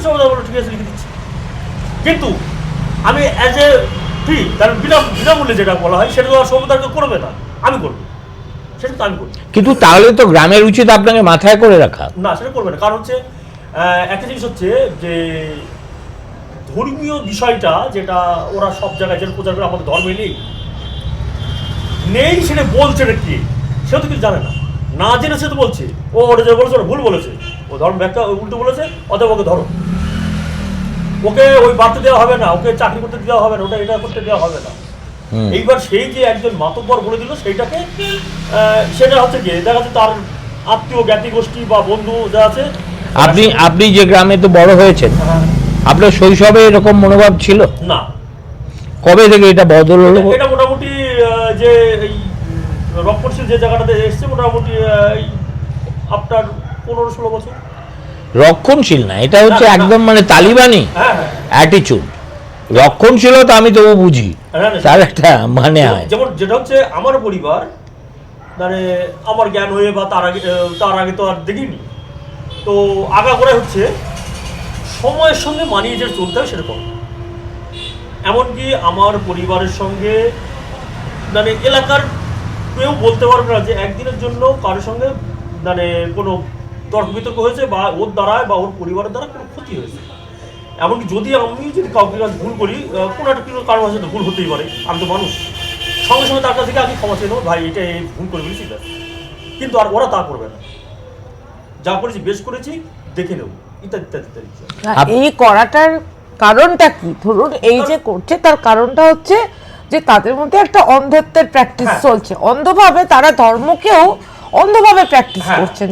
সৌরভ দা বললো ঠিক আছে লিখে দিচ্ছি। কিন্তু আমি অ্যাজ এ ফ্রি, কারণ বিনামূল্যে যেটা বলা হয় সেটা তো আর সৌরভ দাকে করবে না, আমি করবো, সেটা তো আমি করি। কিন্তু তাহলে তো গ্রামের উচিত আপনাকে মাথায় করে রাখা। না, সেটা করবে না, কারণ হচ্ছে একটা জিনিস হচ্ছে যে ধর্মীয় বিষয়টা যেটা ওরা সব জায়গায় যেটা প্রচার করে আমাদের ধর্মে নেই সেটা বলছে এটা কি, সেও তো কিছু জানে না, না জেনে সে তো বলছে ও ওটা যে বলেছে ওটা ভুল বলেছে, ও ধর্ম ব্যাখ্যা উল্টো বলেছে, অতএব ওকে ধরো, ওকে ওই বাড়তে দেওয়া হবে না, ওকে চাকরি করতে দেওয়া হবে না, ওটা এটা করতে দেওয়া হবে না। এইবার সেই যে একজন মাতব্বর বলে দিল সেইটাকে সেটা হচ্ছে কি দেখা যাচ্ছে তার আত্মীয় জ্ঞাতি গোষ্ঠী বা বন্ধু যা আছে। আপনি যে গ্রামে তো বড় হয়েছেন, আপনার শৈশবে এরকম মনোভাব ছিল না? কবে থেকে এটা বদল হলো? এটা মোটামুটি যে এই রংপুরশীল যে জায়গাটাতে এসছে মোটামুটি এই আপনার 15-16 বছর। রক্ষণশীল না, এটা হচ্ছে একদম মানে তালিবানি অ্যাটিচিউড। রক্ষণশীলতা আমি তবু বুঝি, তার একটা মানে হয়। যেমন যেটা হচ্ছে আমার পরিবার, মানে আমার জ্ঞান হয়ে বা তার আগে তো আর দেখিনি, তো আগাগোড়াই হচ্ছে সময়ের সঙ্গে মানিয়ে যে চলতে হয় সেরকম। এমনকি আমার পরিবারের সঙ্গে মানে এলাকার কেউ বলতে পারবে না যে একদিনের জন্য কারোর সঙ্গে মানে কোনো তর্ক বিতর্ক হয়েছে বা ওর দ্বারায় বা ওর পরিবারের দ্বারা কোনো ক্ষতি হয়েছে। এমনকি যদি কাউকে ভুল করি, কোনো একটা কিছু কারণ আছে, ভুল হতেই পারে, আমি তো মানুষ, সঙ্গে সঙ্গে তার কাছ থেকে আগে ক্ষমা চেয়ে নেবো, ভাই এটা ভুল করে ফেলেছি। কিন্তু আর ওরা তা করবে না, যা করেছি বেশ করেছি দেখে নেব, ইত্যাদি ইত্যাদি ইত্যাদি। এই করাটার কারণটা কি? ধরুন এই যে করছে তার কারণটা হচ্ছে যে তাদের মধ্যে একটা অন্ধত্বের প্র্যাকটিস চলছে, অন্ধভাবে তারা ধর্মকেও অন্ধভাবে প্র্যাকটিস করছেন।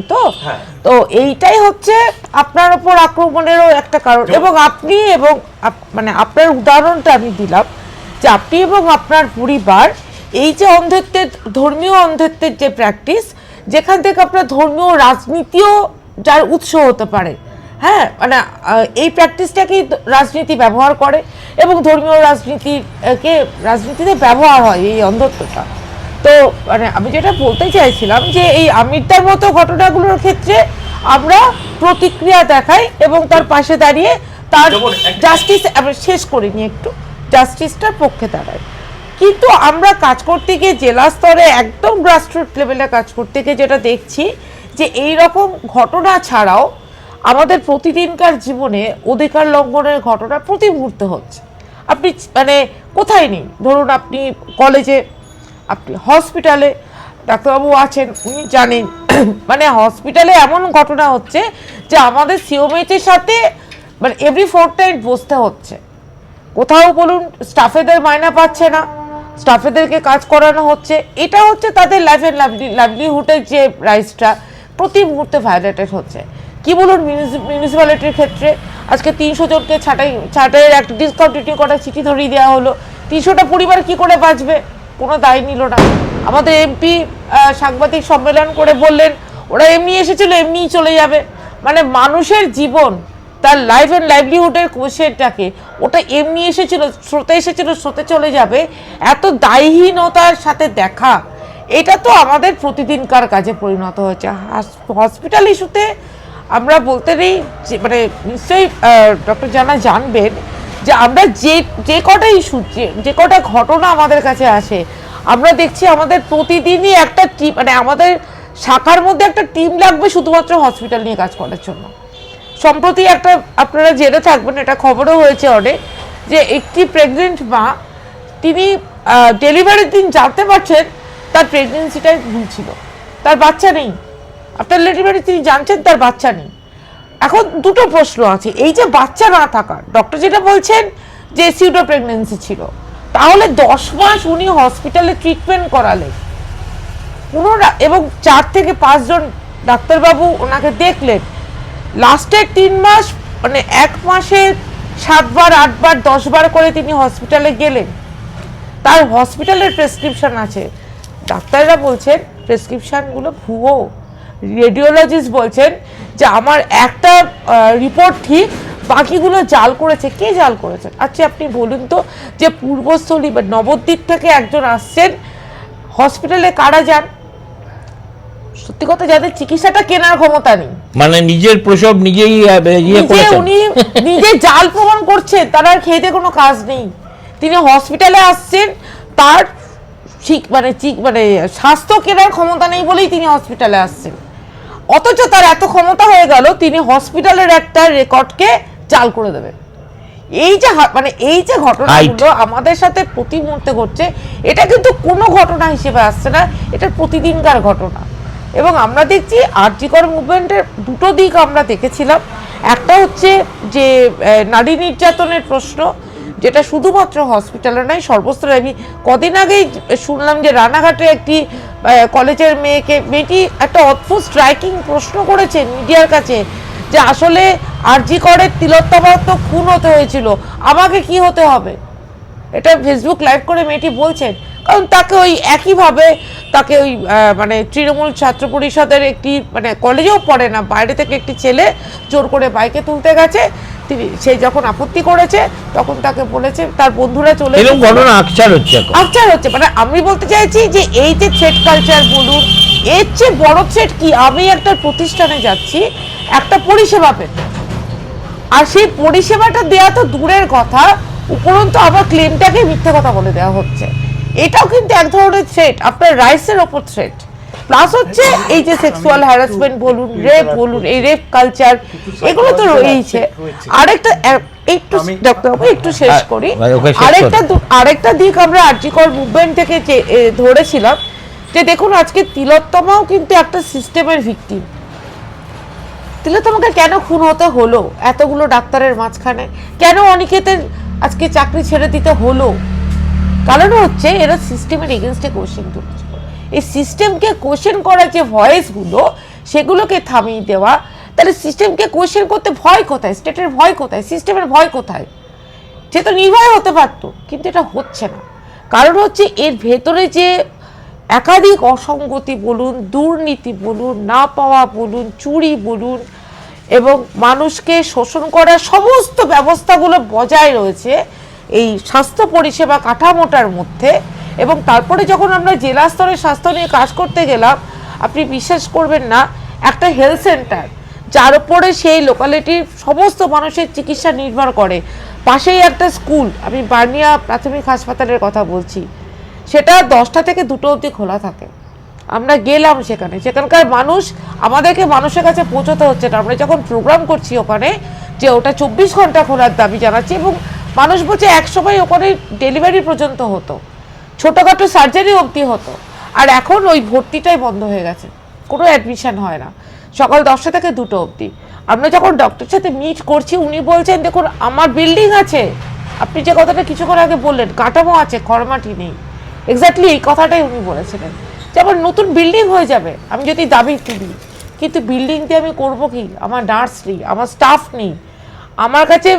তো এইটাই হচ্ছে আপনার উপর আক্রমণেরও একটা কারণ। এবং আপনি এবং মানে আপনার উদাহরণটা আমি দিলাম যে আপনি এবং আপনার পরিবার এই যে অন্ধত্বের, ধর্মীয় অন্ধত্বের যে প্র্যাকটিস, যেখান থেকে আপনার ধর্মীয় রাজনীতিও যার উৎস হতে পারে, হ্যাঁ, মানে এই প্র্যাকটিসটাকেই রাজনীতি ব্যবহার করে এবং ধর্মীয় রাজনীতিতে ব্যবহার হয় এই অন্ধত্বটা। তো মানে আমি যেটা বলতে চাইছিলাম যে এই আমিরদার মতো ঘটনাগুলোর ক্ষেত্রে আমরা প্রতিক্রিয়া দেখাই এবং তার পাশে দাঁড়িয়ে তার জাস্টিস, শেষ করিনি একটু, জাস্টিসটার পক্ষে দাঁড়াই। কিন্তু আমরা কাজ করতে গিয়ে জেলা স্তরে একদম গ্রাসরুট লেভেলে কাজ করতে গিয়ে যেটা দেখছি যে এই রকম ঘটনা ছাড়াও আমাদের প্রতিদিনকার জীবনে অধিকার লঙ্ঘনের ঘটনা প্রতি মুহূর্তে হচ্ছে। আপনি মানে কোথায় নেই, ধরুন আপনি কলেজে, আপনি হসপিটালে, ডাক্তারবাবু আছেন উনি জানেন, মানে হসপিটালে এমন ঘটনা হচ্ছে যে আমাদের সিওমেটের সাথে মানে এভরি ফোর্টনাইট বসতে হচ্ছে। কোথাও বলুন স্টাফেদের মাইনা পাচ্ছে না, স্টাফেদেরকে কাজ করানো হচ্ছে, এটা হচ্ছে তাদের লাইফ অ্যান্ড লাইভলিহুডের যে রাইটসটা প্রতি মুহূর্তে ভায়োলেটেড হচ্ছে। কি বলুন মিউনিসিপ্যালিটির ক্ষেত্রে আজকে 300 জনকে ছাঁটাইয়ের একটা ডিসকন্টিনিউ করার চিঠি ধরিয়ে দেওয়া হলো, 300টা পরিবার কি করে বাঁচবে? কোনো দায় নিল না। আমাদের এমপি সাংবাদিক সম্মেলন করে বললেন ওরা এমনি এসেছিল এমনিই চলে যাবে। মানে মানুষের জীবন, তার লাইফ অ্যান্ড লাইভলিহুডের কোষেরটাকে ওটা এমনি এসেছিল, স্রোতে এসেছিল, স্রোতে চলে যাবে, এত দায়হীনতার সাথে দেখা, এটা তো আমাদের প্রতিদিনকার কাজে পরিণত হয়েছে। হসপিটাল ইস্যুতে আমরা বলতে নেই যে মানে নিশ্চয়ই ডক্টর জানা জানবেন যে আমরা যে কটা ইস্যু, যে কটা ঘটনা আমাদের কাছে আসে, আমরা দেখছি আমাদের প্রতিদিনই একটা মানে আমাদের শাখার মধ্যে একটা টিম লাগবে শুধুমাত্র হসপিটাল নিয়ে কাজ করার জন্য। সম্প্রতি একটা আপনারা জেনে থাকবেন, এটা খবরও হয়েছে অনেক, যে একটি প্রেগনেন্ট মা, তিনি ডেলিভারির দিন জানতে পারছেন তার প্রেগনেন্সিটাই ভুল ছিল, তার বাচ্চা নেই। আফটার ডেলিভারি তিনি জানছেন তার বাচ্চা নেই। এখন দুটো প্রশ্ন আছে, এই যে বাচ্চা না থাকা, ডক্টর যেটা বলছেন যে সিউডো প্রেগনেন্সি ছিল, তাহলে 10 মাস উনি হসপিটালে ট্রিটমেন্ট করালেন এবং 4 থেকে 5 জন ডাক্তারবাবু ওনাকে দেখলেন, লাস্টের 3 মাস মানে 1 মাসে 7 বার 8 বার 10 বার করে তিনি হসপিটালে গেলেন, তার হসপিটালের প্রেসক্রিপশন আছে। ডাক্তাররা বলছেন প্রেসক্রিপশনগুলো ভুয়ো। রেডিওলজিস্ট বলছেন যে আমার একটা রিপোর্ট ঠিক, বাকিগুলো জাল করেছে। কে জাল করেছেন? আচ্ছা আপনি বলুন তো, যে পূর্বস্থলী বা নবদ্বীপ থেকে একজন আসছেন হসপিটালে, কারা যান? সত্যি কথা, যাদের চিকিৎসাটা কেনার ক্ষমতা নেই, মানে নিজের প্রসব নিজেই উনি নিজে জাল প্রমাণ করছেন, তার আর খেতে কোনো কাজ নেই। তিনি হসপিটালে আসছেন, তার মানে স্বাস্থ্য কেনার ক্ষমতা নেই বলেই তিনি হসপিটালে আসছেন, অথচ তার এত ক্ষমতা হয়ে গেল তিনি হসপিটালের একটা রেকর্ডকে জাল করে দেবেন। এই যে ঘটনাগুলো আমাদের সাথে প্রতি মুহূর্তে ঘটছে, এটা কিন্তু কোনো ঘটনা হিসেবে আসছে না, এটা প্রতিদিনকার ঘটনা। এবং আমরা দেখছি আরজিকর মুভমেন্টের দুটো দিক আমরা দেখেছিলাম। একটা হচ্ছে যে নারী নির্যাতনের প্রশ্ন, যেটা শুধুমাত্র হসপিটালে নয়, সর্বস্তরে। আমি কদিন আগেই শুনলাম যে রানাঘাটে একটি কলেজের মেয়েটি একটা অদ্ভুত স্ট্রাইকিং প্রশ্ন করেছে মিডিয়ার কাছে, যে আসলে আরজিকরের তিলোত্তমা তো খুন হতে হয়েছিল, আমাকে কি হতে হবে? এটা ফেসবুক লাইভ করে মেয়েটি বলছেন, কারণ তাকে ওই একইভাবে তাকে ওই মানে তৃণমূল ছাত্র পরিষদের একটি মানে কলেজেও পড়ে না, বাইরে থেকে একটি ছেলে জোর করে বাইকে তুলতে গেছে, সে যখন আপত্তি করেছে তখন তাকে বলেছে তার বন্ধুরা চলে এরকম ঘটনা আকচার হচ্ছে। মানে আমি বলতে চাইছি যে এই যে থ্রেট কালচার বলুন, এর চেয়ে বড় থ্রেট কি? আমি একটা প্রতিষ্ঠানে যাচ্ছি একটা পরিষেবা পেতে, আর সেই পরিষেবাটা দেওয়া তো দূরের কথা, উপরন্তু আবার ক্লেমটাকে মিথ্যা কথা বলে দেওয়া হচ্ছে। এটাও কিন্তু এক ধরনের থ্রেট, আপনার রাইটসের ওপর থ্রেট। প্লাস হচ্ছে এই যে সেক্সুয়াল হ্যারাসমেন্ট বলুন, রেপ বলুন, এই রেপ কালচার, এগুলো তো রয়েছে। আরেকটা একটু শেষ করি, আরেকটা দিক আমরা আরজিকর মুভমেন্ট থেকে ধরেছিলাম, যে দেখুন আজকে তিলোত্তমাও কিন্তু একটা সিস্টেমের ভিকটিম। তিলোত্তমাকে কেন খুন হতে হলো এতগুলো ডাক্তারের মাঝখানে? কেন অনিকেতের আজকে চাকরি ছেড়ে দিতে হলো? কারণ হচ্ছে এরা সিস্টেমের এগেনস্টে কোশ্চেন তুলছে। এই সিস্টেমকে কোশ্চেন করার যে ভয়েসগুলো, সেগুলোকে থামিয়ে দেওয়া। তাহলে সিস্টেমকে কোশ্চেন করতে ভয় কোথায়? স্টেটের ভয় কোথায়? সিস্টেমের ভয় কোথায়? সে তো নির্ভয় হতে পারতো, কিন্তু এটা হচ্ছে না। কারণ হচ্ছে এর ভেতরে যে একাধিক অসঙ্গতি বলুন, দুর্নীতি বলুন, না পাওয়া বলুন, চুরি বলুন, এবং মানুষকে শোষণ করার সমস্ত ব্যবস্থাগুলো বজায় রয়েছে এই স্বাস্থ্য পরিষেবা কাঠামোটার মধ্যে। এবং তারপরে যখন আমরা জেলা স্তরে স্বাস্থ্য নিয়ে কাজ করতে গেলাম, আপনি বিশ্বাস করবেন না, একটা হেলথ সেন্টার যার উপরে সেই লোকালিটির সমস্ত মানুষের চিকিৎসা নির্ভর করে, পাশেই একটা স্কুল, আমি বার্নিয়া প্রাথমিক হাসপাতালের কথা বলছি, সেটা 10টা থেকে 2টো অবধি খোলা থাকে। আমরা গেলাম সেখানকার মানুষ, আমাদেরকে মানুষের কাছে পৌঁছতে হচ্ছে না। আমরা যখন প্রোগ্রাম করছি ওখানে, যে ওটা 24 ঘন্টা খোলার দাবি জানাচ্ছি, এবং মানুষ বলছে একসময় ওখানে ডেলিভারি পর্যন্ত হতো, ছোটোখাটো সার্জারি অবধি হতো, আর এখন ওই ভর্তিটাই বন্ধ হয়ে গেছে, কোনো অ্যাডমিশন হয় না, সকাল 10টা থেকে 2টো অবধি। আমরা যখন ডক্টরের সাথে মিট করছি, উনি বলছেন দেখুন আমার বিল্ডিং আছে, আপনি যে কথাটা কিছুক্ষণ আগে বললেন, কাঠামো আছে, খড়মাটি নেই। এক্স্যাক্টলি এই কথাটাই উনি বলেছিলেন, যে আমার নতুন বিল্ডিং হয়ে যাবে আমি যদি দাবি তুলি, কিন্তু বিল্ডিং দিয়ে আমি করবো কি? আমার নার্স নেই, আমার স্টাফ নেই, আমার কাছে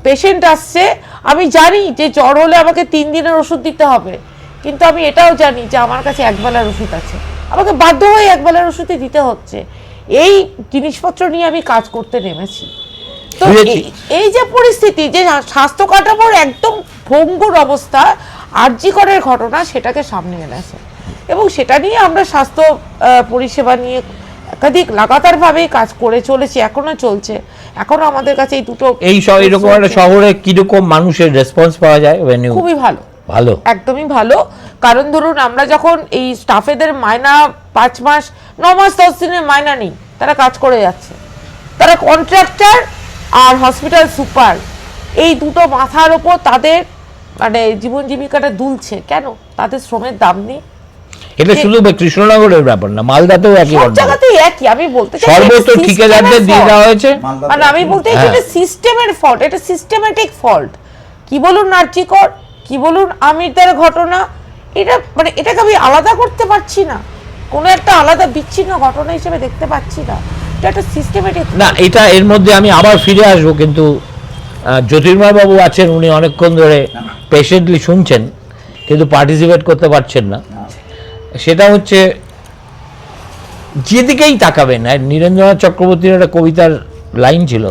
পেশেন্ট আসছে, আমি জানি যে জ্বর হলে আমাকে 3 দিনের ওষুধ দিতে হবে, কিন্তু আমি এটাও জানি যে আমার কাছে একবেলার ওষুধ আছে, আমাকে বাধ্য হয়ে একবেলার ওষুধই দিতে হচ্ছে। এই জিনিসপত্র নিয়ে আমি কাজ করতে নেমেছি। তো এই যে পরিস্থিতি, যে স্বাস্থ্য কাঠামোর একদম ভঙ্গুর অবস্থা, আরজিকরের ঘটনা সেটাকে সামনে এনেছে, এবং সেটা নিয়ে আমরা স্বাস্থ্য পরিষেবা নিয়ে একাধিক লাগাতারভাবে কাজ করে চলেছি, এখনো চলছে। এখনো আমাদের কাছে এই দুটো এরকম একটা শহরে কিরকম মানুষের রেসপন্স পাওয়া যায়? খুবই ভালো, ভালো, একদমই ভালো। কারণ ধরুন আমরা যখন এই স্টাফেদের মাইনা 5 মাস 9 মাস 10 দিনের মাইনা নেই, তারা কাজ করে যাচ্ছে, তারা কন্ট্রাক্টর আর হসপিটাল সুপার, এই দুটো মাথার ওপর তাদের মানে জীবন জীবিকাটা দুলছে কেন? তাদের শ্রমের দাম নেই। এটা শুধু কৃষ্ণনগরের ব্যাপার না, মালদাতেও একই সব ঘটনা। জায়গাতেই একই। আমি বলতে চাই সর্বত্র ঠিকাদারদের দিয়ে দেওয়া হয়েছে। মানে আমি বলতে চাই এটা সিস্টেমের ফল্ট, এটা সিস্টেমেটিক ফল্ট। কি বলুন নার্চিকর, কি বলুন আমিরদের ঘটনা, এটা মানে এটাকে আমি আলাদা করতে পারছি না, কোনো একটা আলাদা বিচ্ছিন্ন ঘটনা হিসেবে দেখতে পাচ্ছি না। এটা একটা সিস্টেমেটিক না, এটা এর মধ্যে আমি আবার ফিরে আসবো, কিন্তু জ্যোতির্ময় বাবু আছেন, উনি অনেকক্ষণ ধরে পেশেন্টলি শুনছেন কিন্তু পার্টিসিপেট করতে পারছেন না। সেটা হচ্ছে যেদিকেই তাকাবেন, নীরেন্দ্রনাথ চক্রবর্তীর একটা কবিতার লাইন ছিল,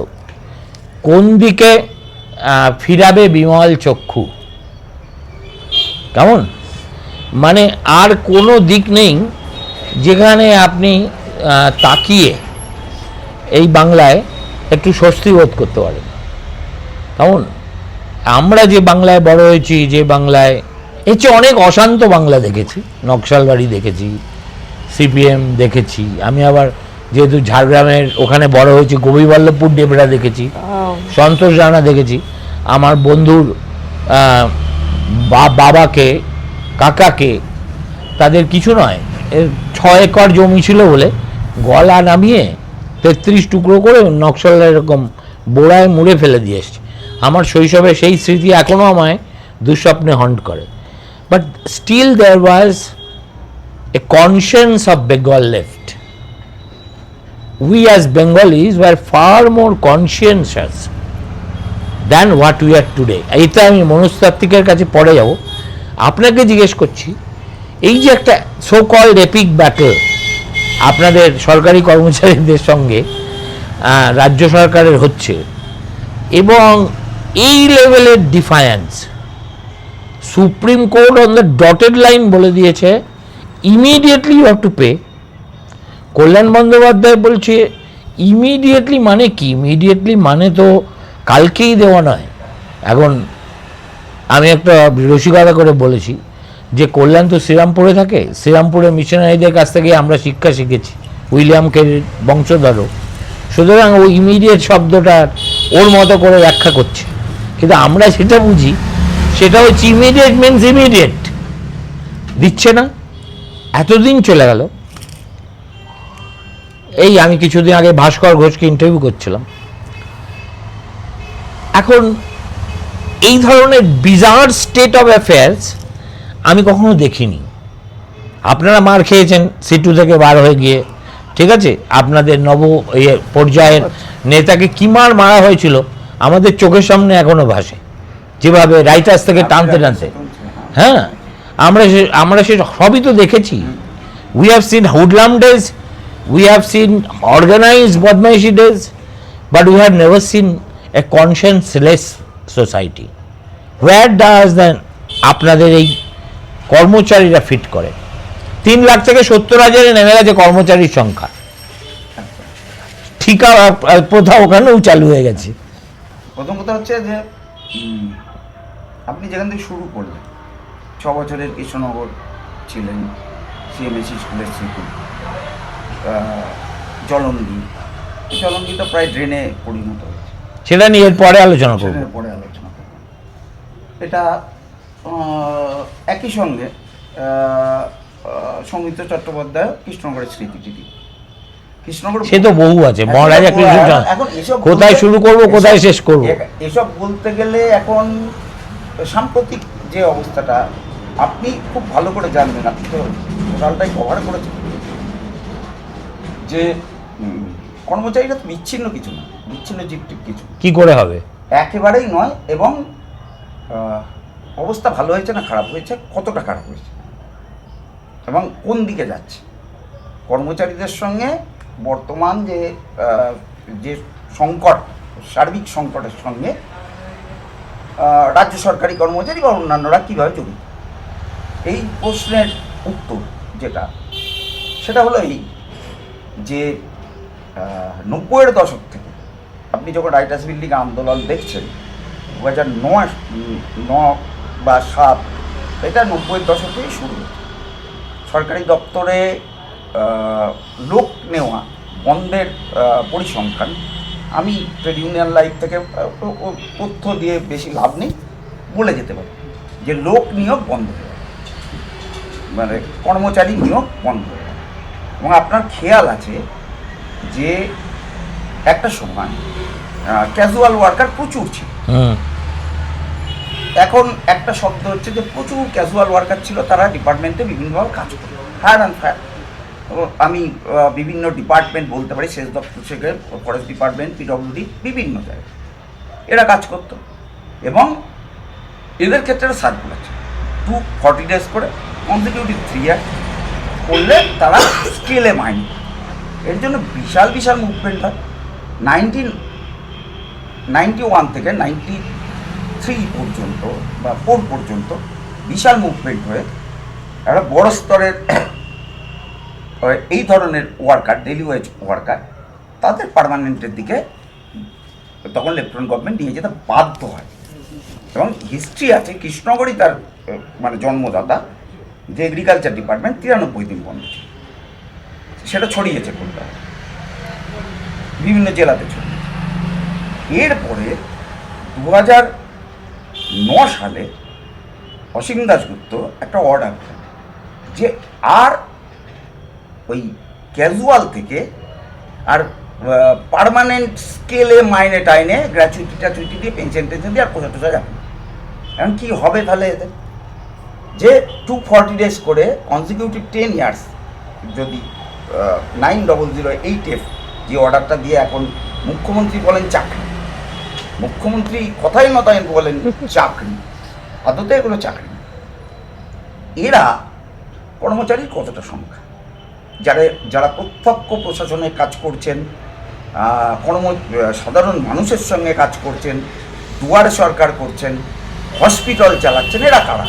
কোন দিকে ফিরাবে বিমল চক্ষু, কেমন? মানে আর কোনো দিক নেই যেখানে আপনি তাকিয়ে এই বাংলায় একটু স্বস্তি বোধ করতে পারেন, কেমন? আমরা যে বাংলায় বড় হয়েছি, যে বাংলায় এর চেয়ে অনেক অশান্ত বাংলা দেখেছি, নকশালবাড়ি দেখেছি, সিপিএম দেখেছি, আমি আবার যেহেতু ঝাড়গ্রামের ওখানে বড় হয়েছি, গোপীবল্লভপুর ডেবরা দেখেছি, সন্তোষ রানা দেখেছি, আমার বন্ধুর বাবাকে কাকাকে তাদের কিছু নয়, 6 একর জমি ছিল বলে গলা নামিয়ে 33 টুকরো করে নকশাল এরকম বোড়ায় মুড়ে ফেলে দিয়ে এসছে। আমার শৈশবে সেই স্মৃতি এখনও আমায় দুঃস্বপ্নে হন্ট করে। But still there was a conscience of Bengal left. We as Bengalis were far more conscientious than what we are today. এটা আমি মনস্তাত্ত্বিকের কাছে পড়ে যাব। আপনাকে জিজ্ঞেস করছি, এই যে একটা সো কল্ড এপিক ব্যাটল আপনাদের সরকারি কর্মচারীদের সঙ্গে রাজ্য সরকারের হচ্ছে, এবং এই লেভেলের defiance, supreme court on the dotted line বলে দিয়েছে immediately you have to pay. Kalyan Bandyopadhyay বলছে ইমিডিয়েটলি মানে কি? ইমিডিয়েটলি মানে তো কালকেই দেওয়া নয়। এখন আমি একটা রসিকতা করে বলেছি যে কল্যাণ তো শ্রীরামপুরে থাকে, শ্রীরামপুরের মিশনারিদের কাছ থেকে আমরা শিক্ষা শিখেছি, উইলিয়াম কেরির বংশধরও, সুতরাং ও ইমিডিয়েট শব্দটা ওর মতো করে ব্যাখ্যা করছে। কিন্তু আমরা সেটা বুঝি, সেটা হচ্ছে ইমিডিয়েট মিনস ইমিডিয়েট, দিচ্ছে না, এতদিন চলে গেল। এই আমি কিছুদিন আগে ভাস্কর ঘোষকে ইন্টারভিউ করছিলাম। এখন এই ধরনের বিজার স্টেট অফ অ্যাফেয়ার্স আমি কখনো দেখিনি। আপনারা মার খেয়েছেন সিটু থেকে বার হয়ে গিয়ে, ঠিক আছে, আপনাদের নব পর্যায়ের নেতাকে কি মারা হয়েছিল আমাদের চোখের সামনে এখনো ভাসে, যেভাবে রাইটার্স থেকে টানতে টানতে। হ্যাঁ, আমরা সে সবই তো দেখেছি। We have seen hoodlum days, we have seen organised বদমাইশি days, but we have never seen a conscienceless society. Where does then আপনাদের এই কর্মচারীরা ফিট করে? 3 লাখ থেকে 70,000-এ নেমে গেছে কর্মচারীর সংখ্যা, ঠিকা প্রথা ওখানেও চালু হয়ে গেছে। প্রথম কথা হচ্ছে যে আপনি যেখান থেকে শুরু করলেন, 6 বছরের কৃষ্ণনগর ছিলেন, সিএমএসি স্কুলের স্মৃতি, জলঙ্গি তো প্রায় ড্রেনে পরিণত হয়েছে, সেটা নিয়ে এরপরে আলোচনা করব। ড্রেনের পরে আলোচনা করব। এটা একই সঙ্গে সৌমিত্র চট্টোপাধ্যায় কৃষ্ণনগরের স্মৃতি, কৃষ্ণনগর সে তো বহু আছে, মহারাজা কৃষ্ণচন্দ্র, এখন এসব কোথায় শুরু করব কোথায় শেষ করব, এসব বলতে গেলে এখন সাম্প্রতিক যে অবস্থাটা আপনি খুব ভালো করে জানবেন, আপনি তো টোটালটাই কভার করেছেন, যে কর্মচারীরা তো বিচ্ছিন্ন কিছু না, বিচ্ছিন্ন জীবটিক কিছু কি করে হবে, একেবারেই নয়। এবং অবস্থা ভালো হয়েছে না খারাপ হয়েছে, কতটা খারাপ হয়েছে এবং কোন দিকে যাচ্ছে, কর্মচারীদের সঙ্গে বর্তমান যে সংকট, সার্বিক সংকটের সঙ্গে রাজ্য সরকারি কর্মচারী বা অন্যান্যরা কীভাবে জড়িত, এই প্রশ্নের উত্তর যেটা, সেটা হলো এই যে 90-এর দশক থেকে আপনি যখন রাইটার্স বিল্ডিং আন্দোলন দেখছেন, 2009 বা 7 এটা 90-এর দশকেই শুরু হয়েছে। সরকারি দপ্তরে লোক নেওয়া বন্ধের পরিসংখ্যান, আমি ট্রেড ইউনিয়ন লাইফ থেকে তথ্য দিয়ে বেশি লাভ নেই, বলে যেতে পারি যে লোক নিয়োগ বন্ধ হয়ে গেছে, মানে কর্মচারী নিয়োগ বন্ধ হয়ে গেছে। এবং আপনার খেয়াল আছে যে একটা সময় ক্যাজুয়াল ওয়ার্কার প্রচুর ছিল। এখন একটা শব্দ হচ্ছে যে প্রচুর ক্যাজুয়াল ওয়ার্কার ছিল, তারা ডিপার্টমেন্টে বিভিন্নভাবে কাজ করে, ফায়ার অ্যান্ড ফায়ার। আমি বিভিন্ন ডিপার্টমেন্ট বলতে পারি, সেচ দপ্তর থেকে ফরেস্ট ডিপার্টমেন্ট, পিডব্লিউডি, বিভিন্ন জায়গায় এরা কাজ করতো। এবং এদের ক্ষেত্রে সার্কুলার ছিল 240 days করে, কনজিকিউটিভ 3 year করলে তারা স্কেলে মাইনে। এর জন্য বিশাল বিশাল মুভমেন্ট হয়। 1991 থেকে 93 পর্যন্ত বা 4 পর্যন্ত বিশাল মুভমেন্ট হয়ে একটা বড় স্তরের এই ধরনের ওয়ার্কার, ডেলি ওয়েজ ওয়ার্কার, তাদের পার্মানেন্টের দিকে তখন লেফটেন্যান্ট গভর্নমেন্ট নিয়ে যেতে বাধ্য হয়। এবং হিস্ট্রি আছে, কৃষ্ণগড়ই তার মানে জন্মদাতা, যে এগ্রিকালচার ডিপার্টমেন্ট 93 দিন বন্ধ ছিল। সেটা ছড়িয়েছে কলকাতা, বিভিন্ন জেলাতে ছড়িয়েছে। এরপরে 2009 সালে অসীম দাশগুপ্ত একটা অর্ডার দেন যে আর ওই ক্যাজুয়াল থেকে আর পার্মানেন্ট স্কেলে মাইনে টাইনে গ্র্যাচুইটি ট্যাচুইটি দিয়ে পেনশন টেনশন দিয়ে আর পোষা টোষা যাবে। এখন কী হবে তাহলে এদের? যে 240 days করে কনজিকিউটিভ 10 years যদি 9008F যে অর্ডারটা দিয়ে এখন মুখ্যমন্ত্রী বলেন চাকরি, মুখ্যমন্ত্রী কথাই মতায়ন বলেন চাকরি, আদতে এগুলো চাকরি। এরা কর্মচারীর কতটা সংখ্যা, যারা প্রত্যক্ষ প্রশাসনে কাজ করছেন, সাধারণ মানুষের সঙ্গে কাজ করছেন, দুয়ারে সরকার করছেন, হসপিটাল চালাচ্ছেন, এরা কারা?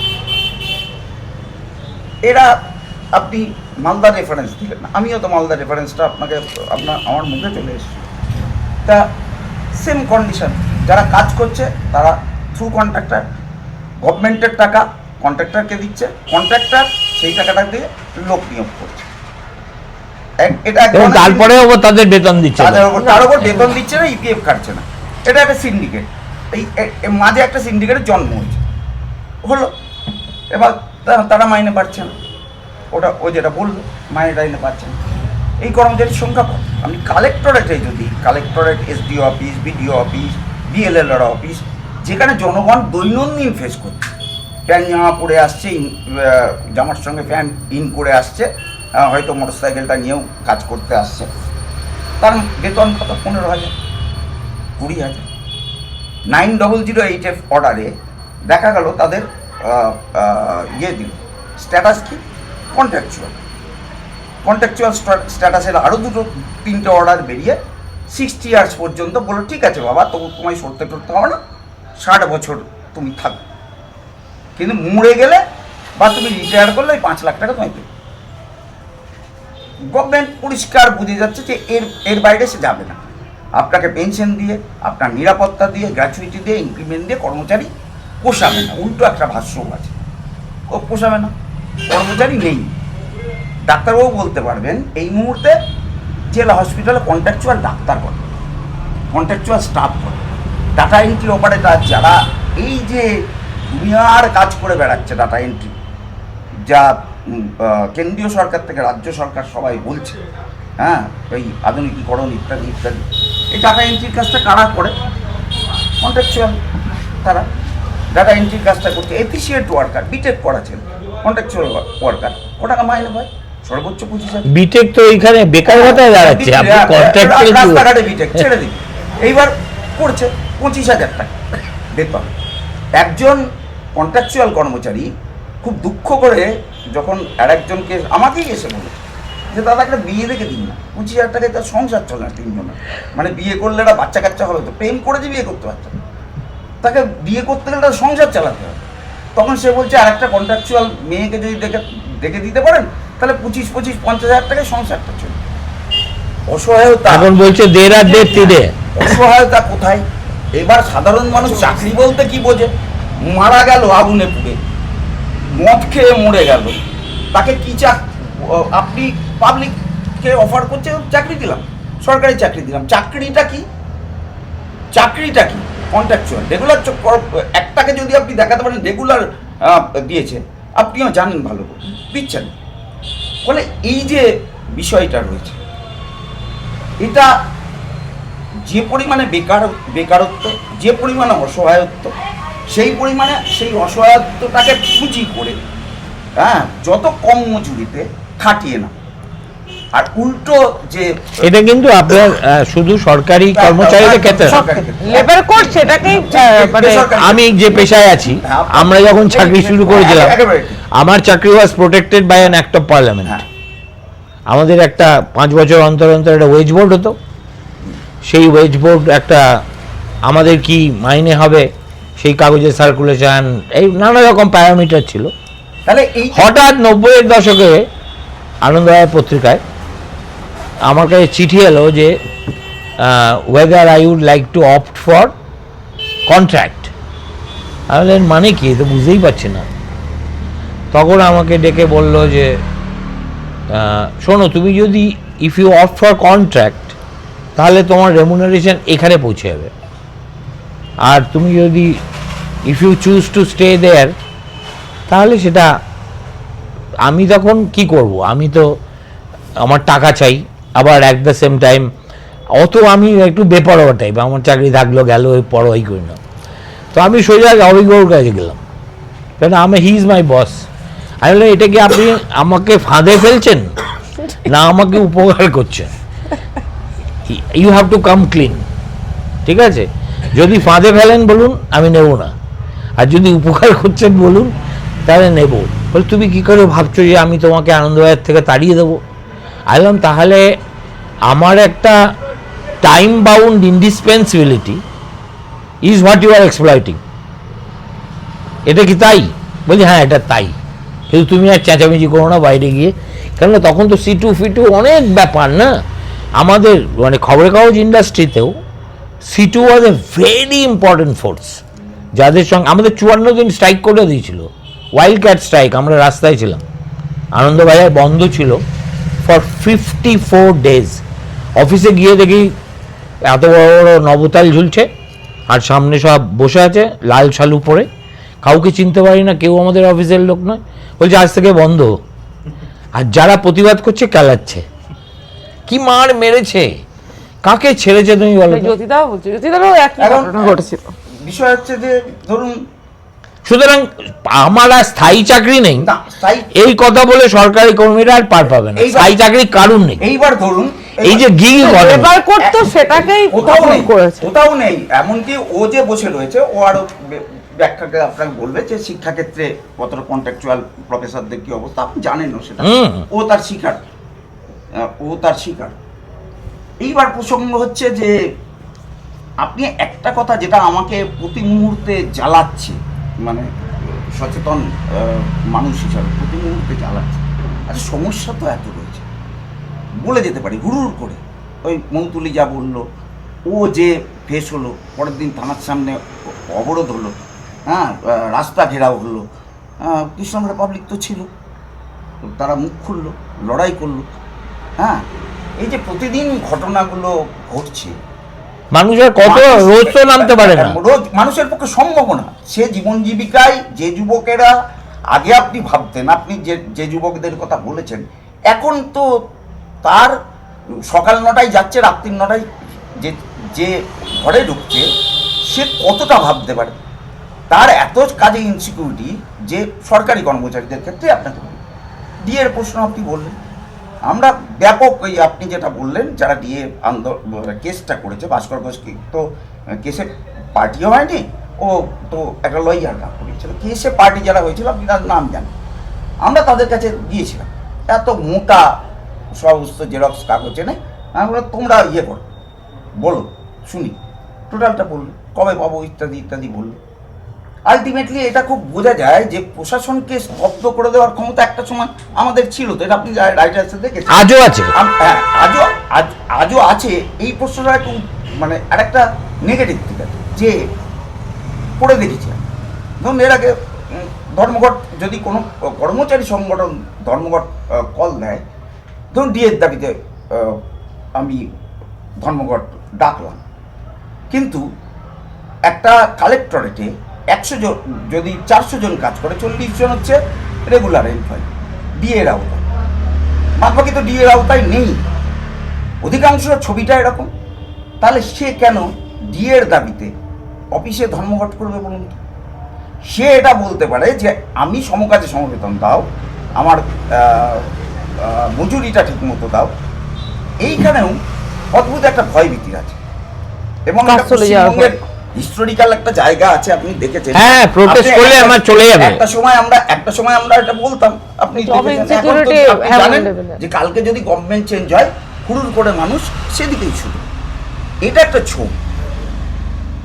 এরা আপনি মালদার রেফারেন্স দিলেন না, আমিও তো মালদার রেফারেন্সটা আমার মুখে চলে এসেছে। তা সেম কন্ডিশন, যারা কাজ করছে তারা থ্রু কন্ট্রাক্টর, গভর্নমেন্টের টাকা কন্ট্রাক্টরকে দিচ্ছে, কন্ট্রাক্টর সেই টাকাটা দিয়ে লোক নিয়োগ করছে। তারপরেও তাদের বেতন দিচ্ছে, তার উপর বেতন দিচ্ছে না, ইপিএফ কাটছে না। এটা একটা সিন্ডিকেট, এই মাঝে একটা সিন্ডিকেটের জন্ম হলো। এবার তারা মাইনে পাচ্ছে না, ওই যেটা বললো মাইনে টাইনে পাচ্ছে না। এই কর্মচারীর সংখ্যা কম। আমি কালেক্টরেটে যদি collectorate, SDO office, BDO office, BLLR office, যেখানে জনগণ দৈনন্দিন ফেস করছে, প্যান্ট জামা পরে আসছে, জামার সঙ্গে প্যান্ট ইন করে আসছে, হয়তো মোটরসাইকেলটা নিয়েও কাজ করতে আসছে, তার বেতন কত? 15,000, 20,000। 9008F অর্ডারে দেখা গেল তাদের দিল স্ট্যাটাস কি? কন্ট্রাকচুয়াল স্ট্যাটাসের আরও 2-3টে অর্ডার বেরিয়ে 60 years পর্যন্ত বললো ঠিক আছে বাবা, তবু তোমায় সরতে টরতে হবে না, 60 বছর তুমি থাকবে, কিন্তু মরে গেলে বা তুমি রিটায়ার করলে ওই 5 লাখ টাকা তোমায় দেবে। গভর্নমেন্ট পরিষ্কার বুঝে যাচ্ছে যে এর বাইরে সে যাবে না। আপনাকে পেনশন দিয়ে, আপনার নিরাপত্তা দিয়ে, গ্র্যাচুইটি দিয়ে, ইনক্রিমেন্ট দিয়ে কর্মচারী পোষাবে না। উল্টো একটা ভাষ্যও আছে, ও পোষাবে না, কর্মচারী নেই। ডাক্তারবাবু বলতে পারবেন এই মুহূর্তে জেলা হসপিটালে কন্ট্রাকচুয়াল ডাক্তার করে, কন্ট্রাকচুয়াল স্টাফ করে, ডাটা এন্ট্রি অপারেটর, যারা এই যে দুনিয়ার কাজ করে বেড়াচ্ছে ডাটা এন্ট্রি, যা কেন্দ্রীয় সরকার থেকে রাজ্য সরকার সবাই বলছে, হ্যাঁ, ওই আধুনিকীকরণ ইত্যাদি ইত্যাদি, এই ডাটা এন্ট্রির কাজটা কারা করে? কন্ট্রাকচুয়াল। তারা ডাটা এন্ট্রির কাজটা করছে, এফিসিয়েন্ট ওয়ার্কার, বিটেক করা ছিল, কন্ট্রাকচুয়াল ওয়ার্কার, ও টাকা মাইনে পায় সর্বোচ্চ 25,000। বিটেক তো এইখানে বেকার ভাতায় দাঁড়াচ্ছে, আপনি কন্ট্রাক্টে রাস্তাঘাটে বিটেক ছেড়ে দিন, এইবার করছে 25,000 টাকা বেতন। একজন কন্ট্রাকচুয়াল কর্মচারী খুব দুঃখ করে যখন আরেকজনকে আমাকেই এসে বলেছে যে দাদা একটা বিয়ে দেখে দিন না, 25,000 টাকায় তার সংসার চলে না 3 জনের, মানে বিয়ে করলে একটা বাচ্চা কাচ্চা হবে, তো প্রেম করে যে বিয়ে করতে পারছে না, তাকে বিয়ে করতে গেলে তার সংসার চালাতে হবে। তখন সে বলছে আর একটা কন্ট্রাকচুয়াল মেয়েকে যদি দেখে দিতে পারেন তাহলে 25-50,000 টাকায় সংসারটা চলবে। অসহায়তা, এখন বলছে 1.5 আর 1.5 অসহায়তা কোথায়? এবার সাধারণ মানুষ চাকরি বলতে কি বোঝে? মারা গেল আগুনে পুড়ে, মদ খেয়ে মরে গেল, তাকে কি আপনি পাবলিককে অফার করছে চাকরি দিলাম, সরকারি চাকরি দিলাম, চাকরিটা কি কন্ট্রাকচুয়াল। রেগুলার একটাকে যদি আপনি দেখাতে পারেন রেগুলার দিয়েছে, আপনিও জানেন ভালো করে দিচ্ছেন। ফলে এই যে বিষয়টা রয়েছে, এটা যে পরিমাণে বেকারত্ব, যে পরিমাণে অসহায়ত্ব, সেই পরিমাণে সেই অসহায়ত্বটাকে পুঁজি করে যত কম মজুরিতে খাটিয়ে না, আর উল্টো যে এটা কিন্তু আপনার শুধু সরকারি কর্মচারীদের ক্ষেত্রে না। লেবার কোড সেটাকেই মানে আমি যে পেশায় আছি, আমরা যখন চাকরি শুরু করেছিলাম, আমার চাকরি was protected by an act of parliament. আমাদের একটা 5 বছর অন্তর অন্তর একটা ওয়েজ বোর্ড হতো, সেই ওয়েজ বোর্ড একটা আমাদের কি মাইনে হবে সেই কাগজের সার্কুলেশন, এই নানা রকম প্যারামিটার ছিল। তাহলে এই হঠাৎ 90-এর দশকে আনন্দবাজার পত্রিকায় আমার কাছে চিঠি এলো যে whether I would like to opt for contract. আমি মানে কি, তো বুঝতেই পারছি না। তখন আমাকে ডেকে বলল যে শোনো, তুমি যদি if you opt for contract তাহলে তোমার রেমুনারেশন এখানে পৌঁছে যাবে, আর তুমি যদি if you choose to stay there তাহলে সেটা, আমি তখন কি করব, আমি তো আমার টাকা চাই, আবার অ্যাট দ্য সেম টাইম অত আমি একটু বেপরোয়া টাইপ, আমার চাকরি থাকলো গেল, ওই পরোয়াই করি না। তো আমি সোজা অভিজ্ঞর কাছে গেলাম, কেন হি ইজ মাই বস। আমি বললাম, এটা কি আপনি আমাকে ফাঁদে ফেলছেন না আমাকে উপকার করছেন? You have to come clean. ঠিক আছে, যদি ফাঁদে ফেলেন বলুন, আমি নেব না, আর যদি উপকার করছেন বলুন তাহলে নেব। বলে তুমি কী করে ভাবছো যে আমি তোমাকে আনন্দবাজার থেকে তাড়িয়ে দেবো? বললাম, তাহলে আমার একটা time bound indispensability is what you are exploiting. এটা কি তাই? বলছি হ্যাঁ, এটা তাই, কিন্তু তুমি আর চেঁচামেচি করো না বাইরে গিয়ে, কেননা তখন তো সিটু ফিটু অনেক ব্যাপার না আমাদের, মানে খবরের কাগজ ইন্ডাস্ট্রিতেও সিটু ওয়াজ এ ভেরি ইম্পর্টেন্ট ফোর্স, যাদের সঙ্গে আমাদের 54 দিন স্ট্রাইক করে দিয়েছিল, ওয়াইল্ড ক্যাট স্ট্রাইক। আমরা রাস্তায় ছিলাম, আনন্দবাজার বন্ধ ছিল ফর 54 ডেজ। অফিসে গিয়ে দেখি এত বড় বড় নবতাল ঝুলছে, আর সামনে সব বসে আছে লাল শালু পরে, কাউকে চিনতে পারি না, কেউ আমাদের অফিসের লোক নয়। বলছে আজ থেকে বন্ধ, আর যারা প্রতিবাদ করছে কেলাচ্ছে। কি মার মেরেছে, কাকে ছেড়েছে তুমি বলো? জ্যোতিদাও বলছে, জ্যোতিদারও একই ঘটনা ঘটেছিল। বিষয় হচ্ছে যে ধরুন, সুতরাং আমার আর স্থায়ী চাকরি নেই না তাই এই কথা বলে সরকারি কর্মীরা আর পার পাবে না, স্থায়ী চাকরির কারণ নেই। এইবার ধরুন এই যে গিগ লেবার কোড তো সেটাকেই কোথাও নেই, এমনকি ও যে বসে রয়েছে ও আরো ব্যাখ্যাকে আপনাকে বলবে যে শিক্ষাক্ষেত্রে কতটা কন্ট্রাকচুয়াল প্রফেসরদের কি অবস্থা, আপনি জানেনও সেটা, ও তার শিকার। এইবার প্রসঙ্গ হচ্ছে যে আপনি একটা কথা যেটা আমাকে প্রতি মুহূর্তে জ্বালাচ্ছে, মানে সচেতন মানুষ হিসাবে প্রতি মুহূর্তে জ্বালাচ্ছে, আচ্ছা সমস্যা তো এত রয়েছে, বলে যেতে পারি হুড়ুর করে। ওই মৌতুলি যা বললো, ও যে ফেস হলো, পরের দিন থানার সামনে অবরোধ হলো, রাস্তা ঘেরাও হলো, কৃষ্ণনগরের পাবলিক তো ছিল, তারা মুখ খুললো, লড়াই করলো। এই যে প্রতিদিন ঘটনাগুলো ঘটছে, মানুষের কত রোজ তো নামতে পারে না, রোজ মানুষের পক্ষে সম্ভব না। সে জীবন জীবিকায় যে যুবকেরা আগে আপনি ভাবতেন, আপনি যে যুবকদের কথা বলেছেন, এখন তো তার সকাল 9টায় যাচ্ছে, রাত্রি 9টায় যে ঘরে ঢুকছে, সে কতটা ভাবতে পারে? তার এত কাজে ইনসিকিউরিটি যে সরকারি কর্মচারীদের ক্ষেত্রে আপনাকে ডিএর প্রশ্ন আপনি বললেন, আমরা ব্যাপক ওই আপনি যেটা বললেন যারা ডিএ কেসটা করেছে, ভাস্কর ঘোষ তো কেসে পার্টিও হয়নি, ও তো একটা লয়াররা করেছিল, কেসে পার্টি যারা হয়েছিল আপনি তার নাম জানেন, আমরা তাদের কাছে গিয়েছিলাম, এত মোটা সমস্ত জেরক্স কাগজ এনে আমরা তোমরা ইয়ে করো, বলো শুনি, টোটালটা বললো, কবে পাবো ইত্যাদি ইত্যাদি বললো। আলটিমেটলি এটা খুব বোঝা যায় যে প্রশাসনকে স্তব্ধ করে দেওয়ার ক্ষমতা একটা সময় আমাদের ছিল, তো এটা আপনি রাইটার্সে দেখেছেন, আজও আছে। হ্যাঁ আজও আছে। এই প্রশ্নটা একটু মানে আরেকটা নেগেটিভ দিক আছে যে পড়ে দেখেছি, ধরুন এর আগে ধর্মঘট যদি কোনো কর্মচারী সংগঠন ধর্মঘট কল দেয়, ধরুন ডিএর দাবিতে আমি ধর্মঘট ডাকলাম, কিন্তু একটা কালেক্টরেটে 100 জন যদি 400 জন কাজ করে, 40 জন হচ্ছে রেগুলার এমপ্লয়ি ডিএর আওতায়, বাকি তো ডিএর আওতায় নেই, অধিকাংশ ছবিটা এরকম। তাহলে সে কেন ডিএর দাবিতে অফিসে ধর্মঘট করবে বলুন তো? সে এটা বলতে পারে যে আমি সমকাজে সমবেতন দাও, আমার মজুরিটা ঠিক মতো দাও। এইখানেও অদ্ভুত একটা ভয়ভীতি আছে, এবং পশ্চিমবঙ্গের হিস্টোরিক্যাল একটা জায়গা আছে, আপনি দেখেছেন। হ্যাঁ, প্রোটেস্ট করলে আমার চলে যাবে। একটা সময় আমরা এটা বলতাম, আপনি দেখেছেন। এখন তো আপনি জানেন যে কালকে যদি গভর্নমেন্ট চেঞ্জ হয়, হুড়ুর করে মানুষ সেদিকেই ছুটে। এটা একটা ঝোঁক।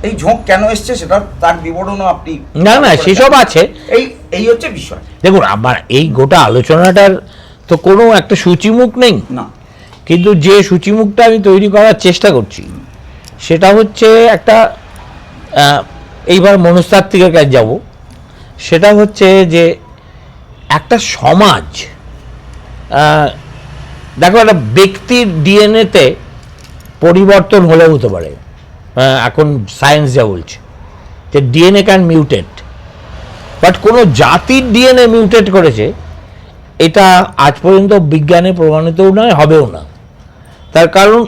এই ঝোঁক কেন এসছে সেটা তার বিবরণও আপনি না সেসব আছে। এই হচ্ছে বিষয়। দেখুন, আমার এই গোটা আলোচনাটার তো কোনো একটা সূচিমুখ নেই, না, কিন্তু যে সূচিমুখটা আমি তৈরি করার চেষ্টা করছি সেটা হচ্ছে একটা এইবার মনস্তাত্ত্বিকের কাছে যাব। সেটা হচ্ছে যে একটা সমাজ, দেখো একটা ব্যক্তির ডিএনএতে পরিবর্তন হলেও হতে পারে, এখন সায়েন্স যা বলছে যে ডিএনএ ক্যান মিউটেট, বাট কোনো জাতির ডিএনএ মিউটেট করেছে এটা আজ পর্যন্ত বিজ্ঞানে প্রমাণিতও নয়, হবেও না। তার কারণ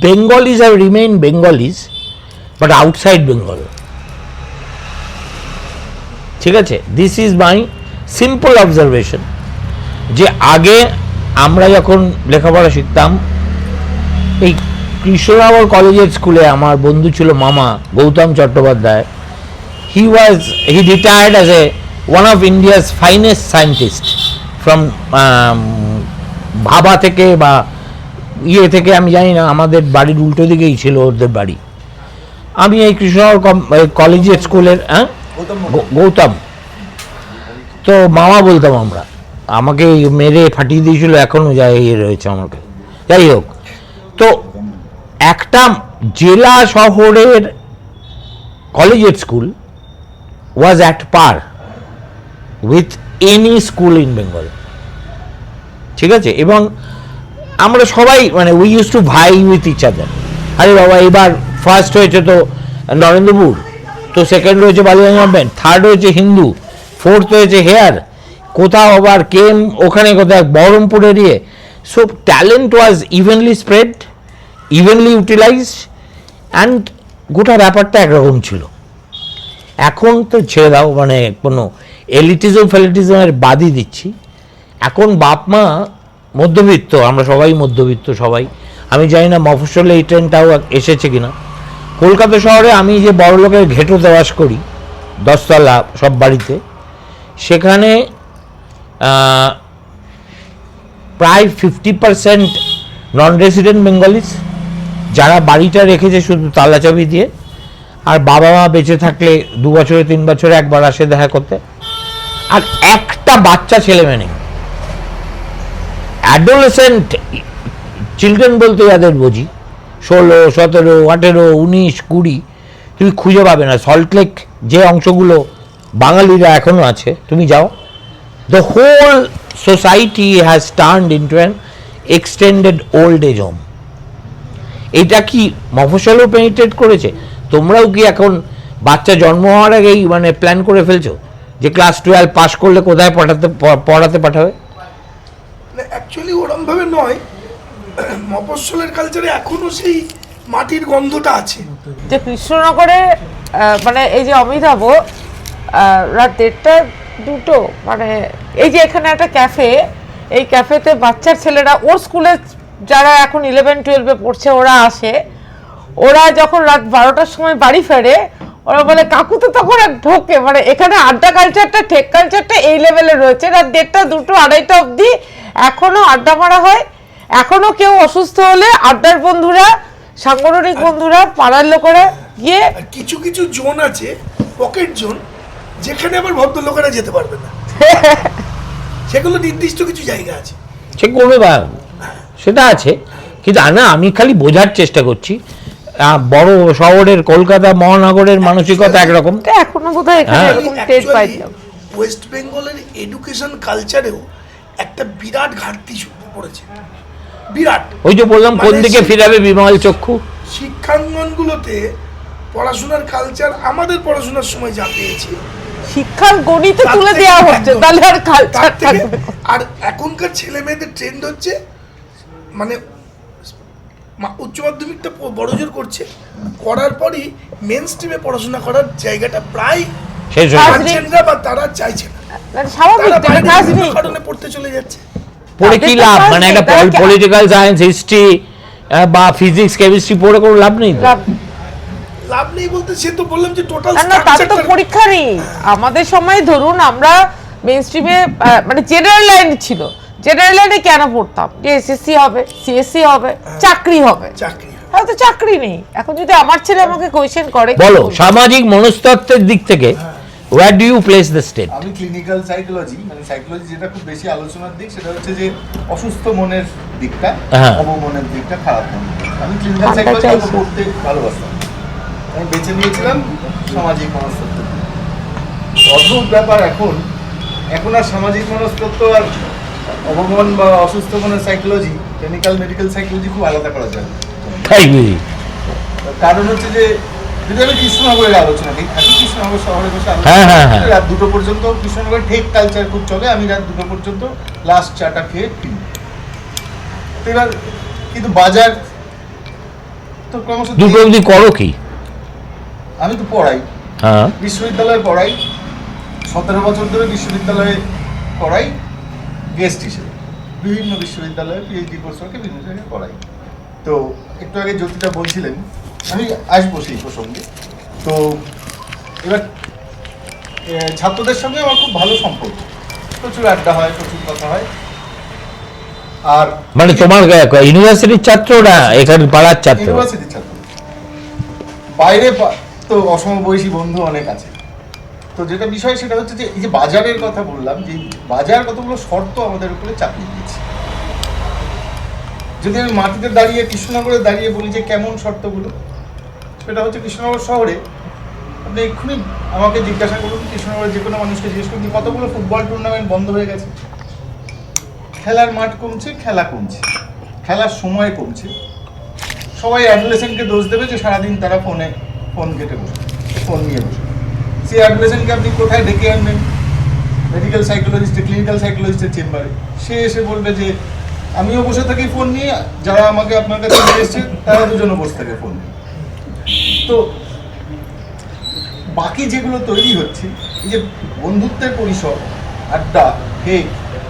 Bengalis have remain Bengalis but outside Bengal. ঠিক আছে, this is my simple observation. যে আগে আমরা যখন লেখাপড়া শিখতাম, এই কৃষ্ণনগর কলেজের স্কুলে আমার বন্ধু ছিল মামা Gautam Chattopadhyay. he retired as one of India's finest scientists from ভাবা থেকে বা ইয়ে থেকে, আমি জানি না, আমাদের বাড়ির উল্টো দিকেই ছিল ওদের বাড়ি। আমি এই কৃষ্ণনগর কলেজের স্কুলের গৌতম, তো মামা বলতাম আমরা, আমাকে মেরে ফাটিয়ে দিয়েছিল, এখনও যাই রয়েছে আমাকে। যাই হোক, তো একটা জেলা শহরের কলেজের school was at par with any school in Bengal, ঠিক আছে। এবং আমরা সবাই মানে উই ইউজ টু ভাই উইথ ইচ আদার। আরে বাবা, এবার ফার্স্ট হয়েছে তো নরেন্দ্রপুর, তো সেকেন্ড হয়েছে বালিগঞ্জ গভর্নমেন্ট, থার্ড হয়েছে হিন্দু, ফোর্থ হয়েছে হেয়ার, কোথাও আবার কেম ওখানে, কোথাও বহরমপুর এরিয়ে। So talent was evenly spread, evenly utilised, and গোটা ব্যাপারটা একরকম ছিল। এখন তো ছেড়ে দাও, মানে কোনো ফেলিটিজমের বাদই দিচ্ছি। এখন বাপ মা মধ্যবিত্ত, আমরা সবাই মধ্যবিত্ত সবাই। আমি জানি না মফস্বলে এই ট্রেনটাও এসেছে কিনা। কলকাতা শহরে আমি যে বড় লোকের ঘেঁটোতে বাস করি, 10 তলা সব বাড়িতে, সেখানে প্রায় 50% নন রেসিডেন্ট বেঙ্গলিজ, যারা বাড়িটা রেখেছে শুধু তালা চাবি দিয়ে, আর বাবা মা বেঁচে থাকলে 2 বছরে 3 বছরে একবার আসে দেখা করতে, আর একটা বাচ্চা ছেলে মেয়ে নেই। অ্যাডোলেসেন্ট চিলড্রেন বলতে যাদের বুঝি 16, 17, 18, 19, 20, তুমি খুঁজে পাবে না। সল্টলেক যে অংশগুলো বাঙালিরা এখনও আছে, তুমি যাও, the whole society has turned into an extended old age home. এটা কি মফস্বলেও পেনিট্রেট করেছে? তোমরাও কি এখন বাচ্চা জন্ম হওয়ার আগেই মানে প্ল্যান করে ফেলছো যে ক্লাস 12 পাস করলে কোথায় পড়াতে পাঠাবে? অ্যাকচুয়ালি ওরমভাবে নয়, মফস্বলের কালচারে এখনো সেই মাটির গন্ধটা আছে। যে কৃষ্ণনগরে মানে এই যে অমিতাভ রাত 1:30, 2 মানে এই যে এখানে একটা ক্যাফে, এই ক্যাফেতে বাচ্চার ছেলেরা ওর স্কুলে যারা এখন 11-12 পড়ছে ওরা আসে, ওরা যখন রাত 12টার সময় বাড়ি ফেরে, ওরা বলে কাকু তো তখন ঢোকে। মানে এখানে আড্ডা কালচারটা, ঠেক কালচারটা এই লেভেলে রয়েছে। রাত 1:30, 2, 2:30 অবধি এখনো আড্ডা মারা হয়। এখনো কেউ অসুস্থ হলে আড্ডার বন্ধুরা, সাংগঠনিক বন্ধুরা, পাড়ার লোকেরা গিয়ে, কিছু কিছু জোন আছে, পকেট জোন, যেখানে আবার ভদ্রলোকেরা যেতে পারবে না। সেগুলো নির্দিষ্ট কিছু জায়গা আছে, সে করবে বা সেটা আছে, কিন্তু না, আমি খালি বোঝার চেষ্টা করছি বড় শহরের কলকাতা মহানগরের মানসিকতা একরকম, এখনো বোধহয় এখানে এরকম টের পাই না। ওয়েস্ট বেঙ্গলের এডুকেশন কালচারেও একটা বিরাট ঘাটতি পড়েছে, বিরাট। ওই যে বললাম কোন মানে দিকে ফিরাবে বিমল চক্ষু। শিক্ষাঙ্গনগুলোতে পড়াশোনার কালচার আমাদের পড়াশোনার সময় যা পেয়েছি শিক্ষার গণিতে তার তুলে থেকে দেওয়া হচ্ছে, একদম, তাহলে আর কালচার তার থেকে। থাকবে। আর এখনকার ছেলে মেয়েদের ট্রেন্ড হচ্ছে মানে উচ্চ মাধ্যমিকটা বড়জোর করছে, করার পরই মেন স্ট্রিমে পড়াশোনা করার জায়গাটা প্রায় শেষ হয়ে গেছে। পাচ্ছেন না বা তারা চাইছে না, মানে স্বাভাবিক, তারা তাদের বাইরে কাজ বিভিন্ন নেই। কারণে পড়তে চলে যাচ্ছে। পড়ে কি লাভ? মানে একটা পলিটিক্যাল সায়েন্স, হিস্ট্রি বা ফিজিক্স, কেমিস্ট্রি পড়ে কোনো লাভ নেই তো। লাভ নেই বলতে সে তো বললাম যে টোটাল না তার তো পরীক্ষা নেই। আমাদের সময় ধরুন আমরা মেইন স্ট্রিমে মানে জেনারেল লাইন ছিল, জেনারেল লাইনে কেন পড়তাম? যে এসএসসি হবে, সিএসসি হবে, চাকরি হবে। চাকরি হয়তো চাকরি নেই। এখন যদি আমার ছেলে আমাকে কোয়েশ্চেন করে, বলো সামাজিক মনস্তত্ত্বের দিক থেকে where do you place the state? আমি ক্লিনিক্যাল সাইকোলজি, মানে সাইকোলজি যেটা খুব বেশি আলোচনার দিক, সেটা হচ্ছে যে অসুস্থ মনের দিকটা, হ্যাঁ। অবমনের দিকটা, খারাপ মন। আমি ক্লিনিক্যাল আমরা সাইকোলজি চাইছি। পড়তে ভালোবাসতাম, আমি বেছে নিয়েছিলাম সামাজিক মনস্তত্ত্ব। অদ্ভুত ব্যাপার, এখন আর সামাজিক মনস্তত্ত্ব আর অবমন বা অসুস্থ মনের সাইকোলজি, ক্লিনিক্যাল মেডিকেল সাইকোলজি খুব আলাদা করা যায়। তাই বুঝি। তার কারণ হচ্ছে যে যদি আমি কৃষ্ণনগরের আলোচনা করি, আমি কৃষ্ণনগর শহরে বসে হ্যাঁ, হ্যাঁ, হ্যাঁ। রাত 2টো পর্যন্ত কৃষ্ণনগরের ঠেক কালচার খুব চলে। আমি রাত 2টো পর্যন্ত লাস্ট চাটা খেয়ে ফিরি। তো এবার কিন্তু বাজার তো ক্রমশ দুটো অবধি করো কি? আমি তো পড়াই, হ্যাঁ, বিশ্ববিদ্যালয়ে পড়াই, 17 বছর ধরে বিশ্ববিদ্যালয়ে পড়াই গেস্ট হিসেবে, বিভিন্ন বিশ্ববিদ্যালয়ে পিএইচডি কোর্সকে বিভিন্ন জায়গায় পড়াই। তো একটু আগে জ্যোতিটা বলছিলেন, আমি আসবো সেই প্রসঙ্গে। তো এবার ছাত্রদের সঙ্গে আমার খুব ভালো সম্পর্ক, প্রচুর আড্ডা হয়, প্রচুর কথা হয়। আর মানে তোমার ইউনিভার্সিটির ছাত্র না এখানে পাড়ার ছাত্র? ইউনিভার্সিটির ছাত্র, বাইরে তো অসমবয়সী বন্ধু অনেক আছে। তো যেটা বিষয় সেটা হচ্ছে যে এই যে বাজারের কথা বললাম, যে বাজার কতগুলো শর্ত আমাদের উপরে চাপিয়ে দিয়েছে। যদি আমি মাটিতে দাঁড়িয়ে, কৃষ্ণনগরে দাঁড়িয়ে বলি যে কেমন শর্তগুলো, সেটা হচ্ছে কৃষ্ণনগর শহরে আপনি এক্ষুনি আমাকে জিজ্ঞাসা করুন, কৃষ্ণনগরের যে কোনো মানুষকে জিজ্ঞেস করুন কতগুলো ফুটবল টুর্নামেন্ট বন্ধ হয়ে গেছে। খেলার মাঠ কমছে, খেলা কমছে, খেলার সময় কমছে। সবাই অ্যাডোলেসেন্টকে দোষ দেবে যে সারাদিন তারা ফোন ঘেটে বসে, ফোন নিয়ে বসে। সেই অ্যাডোলেসেন্টকে আপনি কোথায় ডেকে আনবেন? মেডিকেল সাইকোলজিস্টের, ক্লিনিক্যাল সাইকোলজিস্টের চেম্বারে। সে এসে বলবে যে আমিও বসে থাকি ফোন নিয়ে, যারা আমাকে আপনার কাছে নিয়ে এসছে তারা দুজনও বসে থাকে ফোন নিয়ে। তো বাকি যেগুলো তৈরি হচ্ছে, এই যে বন্ধুত্বের পরিসর, আড্ডা, কেক,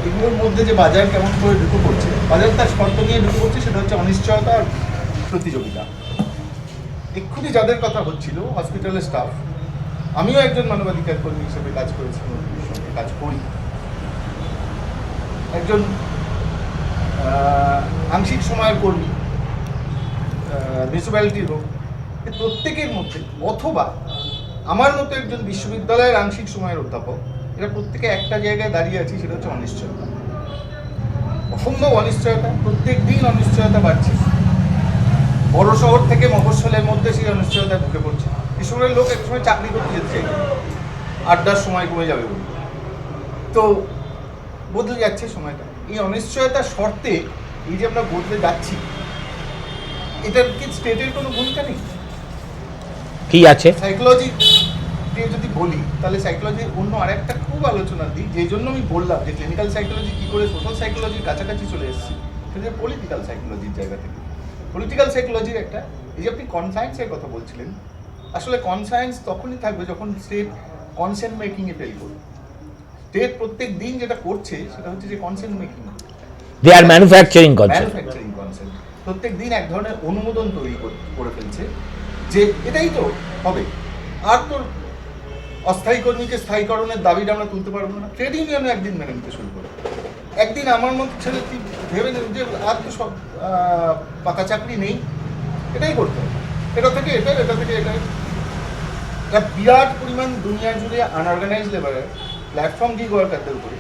এগুলোর মধ্যে যে বাজার কেমন করে ঢুকে পড়ছে, বাজার তার শর্ত নিয়ে ঢুকে পড়ছে, সেটা হচ্ছে অনিশ্চয়তা আর প্রতিযোগিতা। এক্ষুনি যাদের কথা হচ্ছিল হসপিটালের স্টাফ, আমিও একজন মানবাধিকার কর্মী হিসেবে কাজ করেছি, সঙ্গে কাজ করি। একজন আংশিক সময়ের কর্মী, মিউনিসিপ্যালিটির হোক, প্রত্যেকের মধ্যে, অথবা আমার মতো একজন বিশ্ববিদ্যালয়ের আংশিক সময়ের অধ্যাপক, এরা প্রত্যেকে একটা জায়গায় দাঁড়িয়ে আছি, সেটা হচ্ছে অনিশ্চয়তা, অসম্ভব অনিশ্চয়তা। প্রত্যেক দিন অনিশ্চয়তা বাড়ছে। বড় শহর থেকে মফস্বলের মধ্যে সেই অনিশ্চয়তা ঢুকে পড়ছে। এই শহরের লোক একসময় চাকরি করতে যেতে চাইবে, আড্ডার সময় কমে যাবে বলে। তো বদলে যাচ্ছে সময়টা। এই অনিশ্চয়তার শর্তে এই যে আমরা বদলে যাচ্ছি, এটার কি স্টেটের কোনো ভূমিকা নেই? কি আছে? সাইকোলজি যদি বলি, তাহলে সাইকোলজির অন্য আরেকটা খুব আলোচনার দিক, যেই জন্য আমি বললাম যে ক্লিনিক্যাল সাইকোলজি কী করে সোশ্যাল সাইকোলজির কাছাকাছি চলে এসেছি, সেটা পলিটিক্যাল সাইকোলজির জায়গা থেকে। পলিটিক্যাল সাইকোলজির একটা, এই যে আপনি কনসায়েন্সের কথা বলছিলেন, আসলে কনসায়েন্স তখনই থাকবে যখন স্টেট কনসেন্ট মেকিংয়ে ফেল করবে। স্টেট প্রত্যেক দিন যেটা করছে সেটা হচ্ছে যে consent making, they are manufacturing concept. Manufacturing consent. প্রত্যেক দিন এক ধরনের অনুমোদন তৈরি করে ফেলছে যে এটাই তো হবে। আর তোর অস্থায়ী কর্মীকে স্থায়ীকরণের দাবিটা আমরা তুলতে পারবো না। ট্রেড ইউনিয়নও একদিন মেনে নিতে শুরু করে। একদিন আমার মতো ছেলে ভেবে নেব যে আর তো সব পাকা চাকরি নেই, এটাই করতে হবে, এটা থেকে এটা, এটা থেকে এটা। একটা বিরাট পরিমাণ দুনিয়া জুড়ে আনঅর্গানাইজ লেবারের প্ল্যাটফর্ম গিগ ওয়ার্কারদের উপরে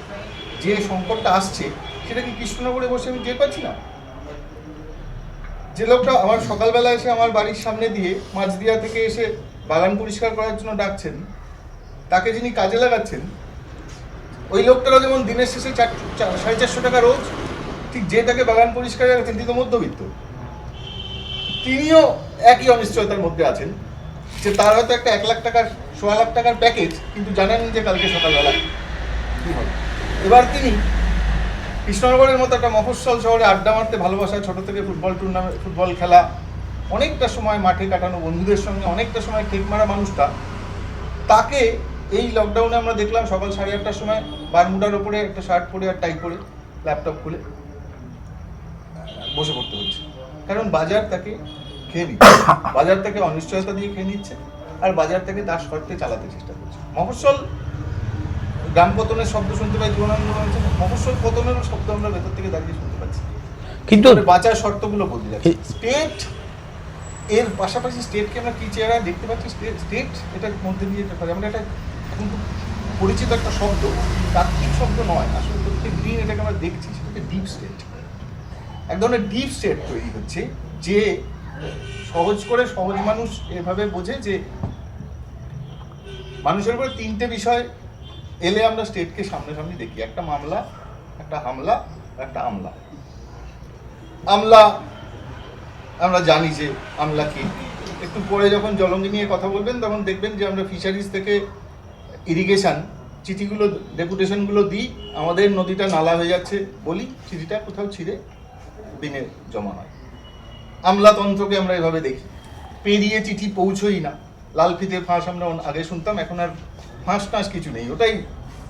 যে সংকটটা আসছে, সেটা কি কৃষ্ণনগরে বসে আমি টের পাচ্ছি না? যে লোকটা আমার সকালবেলা এসে আমার বাড়ির সামনে দিয়ে মাঝদিয়া থেকে এসে বাগান পরিষ্কার করার জন্য ডাকছেন, তাকে যিনি কাজে লাগাচ্ছেন, ওই লোকটারও যেমন দিনের শেষে 450 টাকা রোজ, ঠিক যে তাকে বাগান পরিষ্কার রাখছেন তিনি তো মধ্যবিত্ত, তিনিও একই অনিশ্চয়তার মধ্যে আছেন যে তার হয়তো একটা 1 লাখ টাকার 1.25 লাখ টাকার প্যাকেজ, কিন্তু জানেন যে কালকে সকালবেলা কী হবে। এবার তিনি কৃষ্ণনগরের মতো একটা মফস্বল শহরে আড্ডা মারতে ভালোবাসা, ছোট থেকে ফুটবল খেলা, অনেকটা সময় মাঠে কাটানো বন্ধুদের সঙ্গে, অনেকটা সময় কেক মারা মানুষটা, তাকে এই লকডাউনে আমরা দেখলাম সকাল 8:30টার সময় বারমুডার ওপরে একটা শার্ট পরে আর টাই পরে ল্যাপটপ খুলে বসে পড়তে হচ্ছে। কারণ বাজার তাকে খেয়ে নিচ্ছে, বাজার তাকে অনিশ্চয়তা দিয়ে খেয়ে নিচ্ছে, আর বাজার তাকে তার শর্তে চালাতে চেষ্টা করছে। মফস্বল গ্রাম পতনের শব্দ শুনতে পাই, জীবনানন্দ বলছে, মফস্বল পতনেরও শব্দ আমরা ভেতর থেকে দাঁড়িয়ে শুনতে পাচ্ছি। কিন্তু বাঁচার শর্তগুলো বদলে যাচ্ছে। স্টেট এর পাশাপাশি স্টেটকে আমরা কি চেহারা দেখতে পাচ্ছি, স্টেট এটার মধ্যে দিয়ে আমরা এটা কিন্তু পরিচিত একটা শব্দ, তাত্ত্বিক শব্দ নয়, আসলে প্রত্যেক দিন এটাকে আমরা দেখছি, সেটা হচ্ছে ডিপ স্টেট। এক ধরনের ডিপ স্টেট তৈরি হচ্ছে, যে সহজ করে সহজ মানুষ এভাবে বোঝে যে মানুষের উপরে 3টে বিষয় এলে আমরা স্টেটকে সামনাসামনি দেখি, একটা মামলা, একটা হামলা, একটা আমলা। আমলা আমরা জানি যে আমলা কি, একটু পরে যখন জলঙ্গি নিয়ে কথা বলবেন তখন দেখবেন যে আমরা ফিশারিজ থেকে ইরিগেশন চিঠিগুলো, ডেপুটেশনগুলো দিই, আমাদের নদীটা নালা হয়ে যাচ্ছে বলি, চিঠিটা কোথাও ছিঁড়ে বিনে জমা হয়। আমলাতন্ত্রকে আমরা এভাবে দেখি, পেরিয়ে চিঠি পৌঁছই না, লাল ফিতে ফাঁস আমরা আগে শুনতাম, এখন আর ফাঁস টাঁস কিছু নেই, ওটাই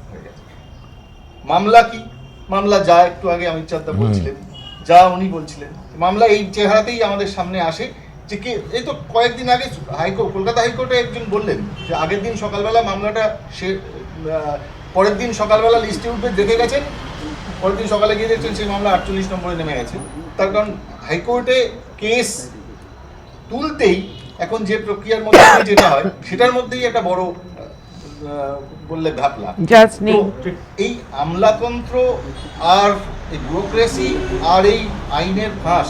হয়ে গেছে। মামলা কি, মামলা যা একটু আগে অমিত চাদ্দা বলছিলেন, যা উনি বলছিলেন, মামলা এই চেহারাতেই আমাদের সামনে আসে। যে কে, এই তো কয়েকদিন আগে কলকাতা হাইকোর্টে একজন বললেন যে আগের দিন সকালবেলা মামলাটা সে পরের দিন সকালবেলা লিস্টে উঠবে, দেখে গেছেন, পরের দিন সকালে গিয়ে দেখছেন সেই মামলা 48 নম্বরে নেমে গেছে। তার কারণ হাইকোর্টে কেস তুলতেই এখন যে প্রক্রিয়ার মধ্যে যেটা হয় সেটার মধ্যেই একটা বড় বললে ঘাপলা। এই আমলাতন্ত্র আর এই ব্যুরোক্রেসি আর এই আইনের ফাঁস,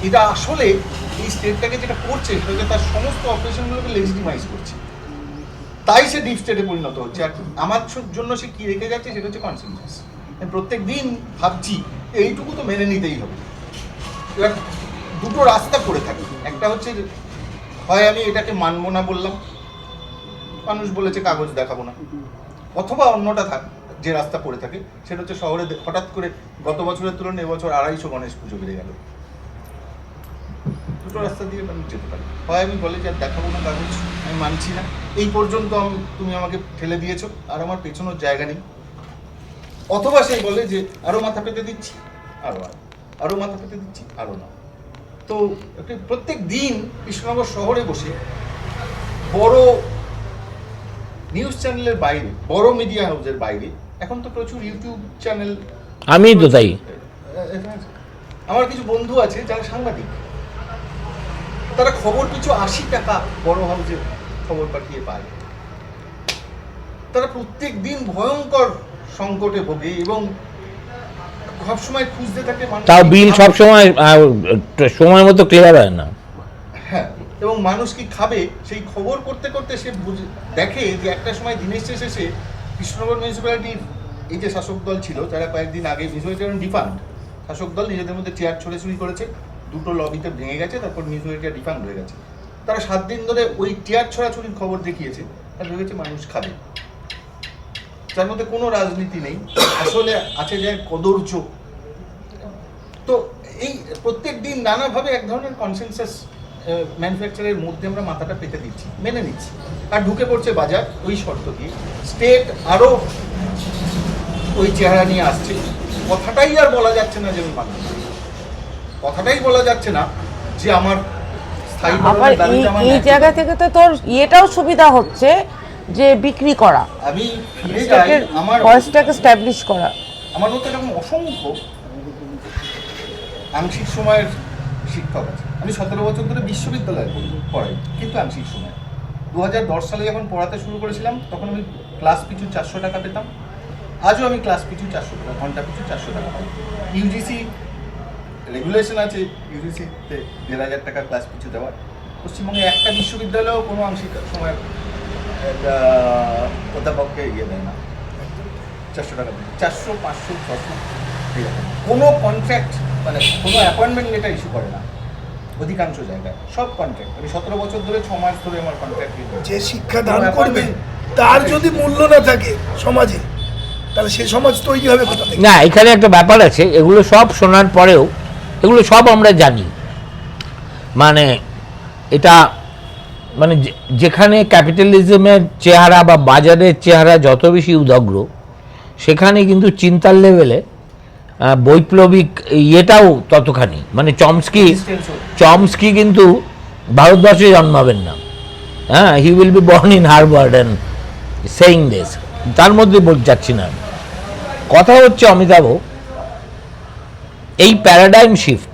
এটা আসলে এই স্টেটটাকে যেটা করছে সেটা হচ্ছে তার সমস্ত অপারেশনগুলোকে লেজিটিমাইজ করছে, তাই সে ডিপ স্টেটে পরিণত হচ্ছে। আর আমার জন্য সে কি রেখে যাচ্ছে সেটা হচ্ছে কনসেনসাস। প্রত্যেক দিন ভাবছি এইটুকু তো মেনে নিতেই হবে। এবার দুটো রাস্তা পড়ে থাকে, একটা হচ্ছে হয় আমি এটাকে মানবো না বললাম, মানুষ বলেছে কাগজ দেখাবো না, অথবা অন্যটা যে রাস্তা পড়ে থাকে সেটা হচ্ছে শহরে হঠাৎ করে গত বছরের তুলনায় এবছর 250 গণেশ পুজো বেড়ে গেল। দুটো রাস্তা দিয়ে আমি যেতে পারি, হয় আমি বলে যে আর দেখাবো না কাগজ, আমি মানছি না, এই পর্যন্ত তুমি আমাকে ঠেলে দিয়েছো আর আমার পেছনের জায়গা নেই, অথবা সেই বলে যে আরো মাথা পেতে দিচ্ছি, আরো মাথা পেতে দিচ্ছি, আরো না। তো প্রত্যেক দিন কৃষ্ণনগর শহরে বসে বড় নিউজ চ্যানেলের বাইরে, বড় মিডিয়া হাউসের বাইরে, এখন তো প্রচুর ইউটিউব চ্যানেল, আমি তো তাই, আমার কিছু বন্ধু আছে যারা সাংবাদিক, তারা খবর কিছু 80 টাকা বড় হাউসে খবর পাঠিয়ে পায়। তারা প্রত্যেক দিন ভয়ঙ্কর সংকটে ভোগে এবং সবসময় খুঁজতে থাকে, তাও বিল সবসময় সময় মতো ক্লিয়ার হয় না। হ্যাঁ, এবং মানুষ কি খাবে সেই খবর করতে করতে সে দেখে যে একটা সময় দিনের শেষে সে কৃষ্ণনগর মিউনিসিপ্যালিটির এই যে শাসক দল ছিল, যারা কয়েকদিন আগে মিউনিসিপ্যালিটি ডিফান্ড, শাসক দল নিজেদের মধ্যে চেয়ার ছোড়াছুড়ি করেছে, দুটো লবিতে ভেঙে গেছে, তারপর মিউনিসিপ্যালিটি ডিফান্ড হয়ে গেছে। তারা 7 দিন ধরে ওই চেয়ার ছোড়াছুড়ির খবর দেখিয়েছে আর ভেবেছে মানুষ খাবে, যার মধ্যে কোনো রাজনীতি নেই, আসলে আছে যে কদর্য। তো এই প্রত্যেক দিন নানাভাবে এক ধরনের কনসেনসাস ম্যানুফ্যাকচারের মধ্যে আমরা মাথাটা পেতে দিচ্ছি, মেনে নিচ্ছি, আর ঢুকে পড়ছে বাজার ওই শর্ত দিয়ে। স্টেট আরও ওই চেহারা নিয়ে আসছে, কথাটাই আর বলা যাচ্ছে না যে আমি মানি, কথাটাই বলা যাচ্ছে না যে আমার স্থায়ী এই জায়গা থেকে তো তোর ইয়েটাও সুবিধা হচ্ছে যে বিক্রি করা, আমি ফিরে যাই আমার ভয়েসটাকে এস্টাবলিশ করা। আমার মতো এরকম অসংখ্য আংশিক সময়ের শিক্ষক আছে। আমি 17 বছর ধরে বিশ্ববিদ্যালয়ে পড়াই, কিন্তু আংশিক সময়। 2010 সালে যখন পড়াতে শুরু করেছিলাম তখন আমি ক্লাস পিছু 400 টাকা পেতাম, আজও আমি ক্লাস পিছু 400 টাকা, ঘন্টা পিছু 400 টাকা পাই। ইউজিসি রেগুলেশন আছে, ইউজিসিতে 1500 টাকা ক্লাস পিছু দেওয়ার। পশ্চিমবঙ্গে একটা বিশ্ববিদ্যালয়েও কোনো আংশিক সময়ের অধ্যাপককে ইয়ে দেয় না। 400 টাকা দিন, 400, 500, 600 এরকম। কোনো কন্ট্রাক্ট মানে কোনো অ্যাপয়েন্টমেন্ট লেটার ইস্যু করে না অধিকাংশ জায়গায়, সব কন্ট্রাক্ট। আমি 17 বছর ধরে 6 মাস ধরে আমার কন্ট্রাক্ট। যে শিক্ষা দান করবে তার যদি মূল্য না থাকে সমাজে, তাহলে সে সমাজ তৈরি হবে কোথা থেকে? না, এখানে একটা ব্যাপার আছে, এগুলো সব শোনার পরেও এগুলো সব আমরা জানি, মানে এটা মানে যেখানে ক্যাপিটালিজমের চেহারা বা বাজারের চেহারা যত বেশি উদগ্র, সেখানে কিন্তু চিন্তার লেভেলে বৈপ্লবিক ইয়েটাও ততখানি। মানে চমস্কি কিন্তু ভারতবর্ষে জন্মাবেন না, হ্যাঁ, he will be born in Harvard and saying this, তার মধ্যে যাচ্ছি না। কথা হচ্ছে অমিতাভ, এই প্যারাডাইম শিফট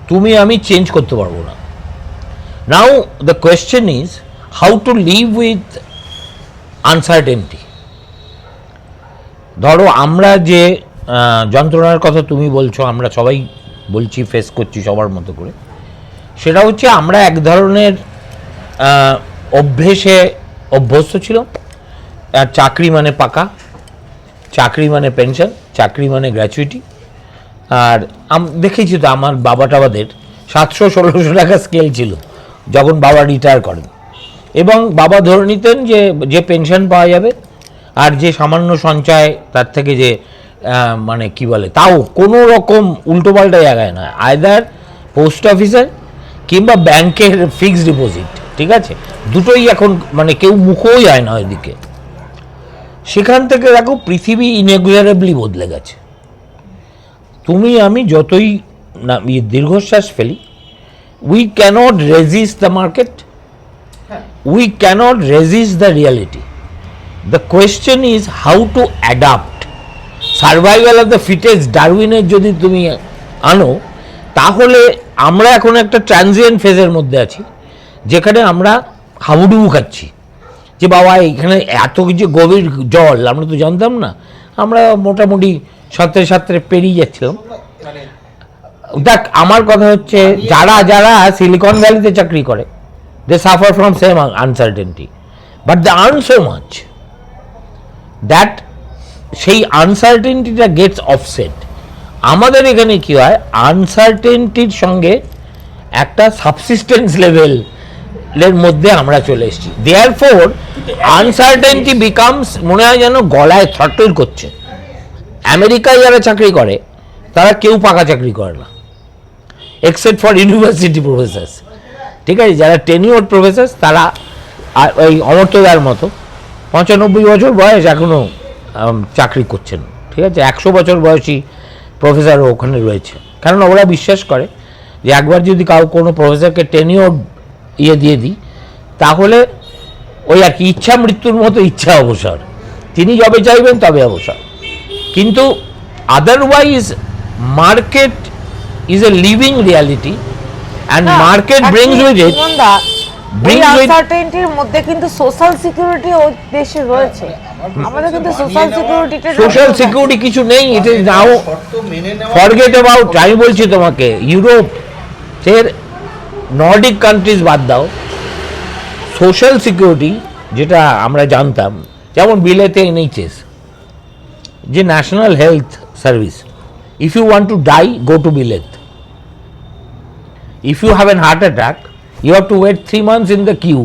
তুমি আমি চেঞ্জ করতে পারবো না। Now the question is how to live with uncertainty. ধরো আমরা যে যন্ত্রণার কথা তুমি বলছো, আমরা সবাই বলছি, ফেস করছি সবার মতো করে, সেটা হচ্ছে আমরা এক ধরনের অভ্যেসে অভ্যস্ত ছিলাম। আর চাকরি মানে পাকা, চাকরি মানে পেনশন, চাকরি মানে গ্র্যাচুইটি। আর দেখেছি তো আমার বাবা টাবাদের 700-1600 টাকা স্কেল ছিল যখন বাবা রিটায়ার করেন, এবং বাবা ধরে নিতেন যে পেনশন পাওয়া যাবে আর যে সামান্য সঞ্চয় তার থেকে যে মানে কি বলে, তাও কোনো রকম উল্টোপাল্টা জায়গায় নয়, আয়দার পোস্ট অফিসের কিংবা ব্যাংকের ফিক্সড ডিপোজিট, ঠিক আছে, দুটোই এখন মানে কেউ মুখই হয় না ওইদিকে। সেখান থেকে দেখো পৃথিবী ইনএক্সারেবলি বদলে গেছে। তুমি আমি যতই না দীর্ঘশ্বাস ফেলি, we cannot resist the market, we cannot resist the reality. The question is how to adapt. Survival of the fittest ডারউইনের যদি তুমি আনো, তাহলে আমরা এখন একটা ট্রানজিয়েন্ট ফেজের মধ্যে আছি, যেখানে আমরা হাবুডুবু খাচ্ছি যে বাবা এখানে এত কিছু গভীর জল, আমরা তো জানতাম না, আমরা মোটামুটি সাঁতরে পেরিয়ে যাচ্ছিলাম। দেখ, আমার কথা হচ্ছে যারা যারা সিলিকন ভ্যালিতে চাকরি করে, they suffer from same uncertainty, but they earn so much that সেই আনসার্টেনটিটা গেটস অফসেট। আমাদের এখানে কি হয়, আনসার্টেনটির সঙ্গে একটা সাবসিস্টেন্স লেভেলের মধ্যে আমরা চলে এসেছি। দেয়ারফোর আনসার্টেনটি বিকামস, মনে হয় যেন গলায় থ্রটল করছে। আমেরিকায় যারা চাকরি করে তারা কেউ পাকা চাকরি করে না, এক্সেপ্ট ফর ইউনিভার্সিটি প্রফেসর্স, ঠিক আছে, যারা টেনিওর প্রফেসর্স তারা ওই অমর্ত্যদার মতো 95 বছর বয়স এখনও চাকরি করছেন, ঠিক আছে, 100 বছর বয়সী প্রফেসরও ওখানে রয়েছে। কারণ ওরা বিশ্বাস করে যে একবার যদি কোনো প্রফেসরকে টেনিওর দিয়ে দিই, তাহলে ওই আর কি ইচ্ছা মৃত্যুর মতো ইচ্ছা অবসর, তিনি যবে চাইবেন তবে অবসর। কিন্তু otherwise market is a living reality and market brings with it আনসার্টেনটির মধ্যে কিন্তু সোশ্যাল সিকিউরিটি দেশে রয়েছে। আমাদের কিন্তু সোশ্যাল সিকিউরিটি কিছু নেই। It is now forget about. আমি বলছি তোমাকে, ইউরোপ এর নর্ডিক কান্ট্রিজ বাদ দাও, সোশ্যাল সিকিউরিটি যেটা আমরা জানতাম, যেমন বিলেতে NHS, যে national health service, if you want to die go to বিলেত, if you have an heart attack you have to wait 3 months in the queue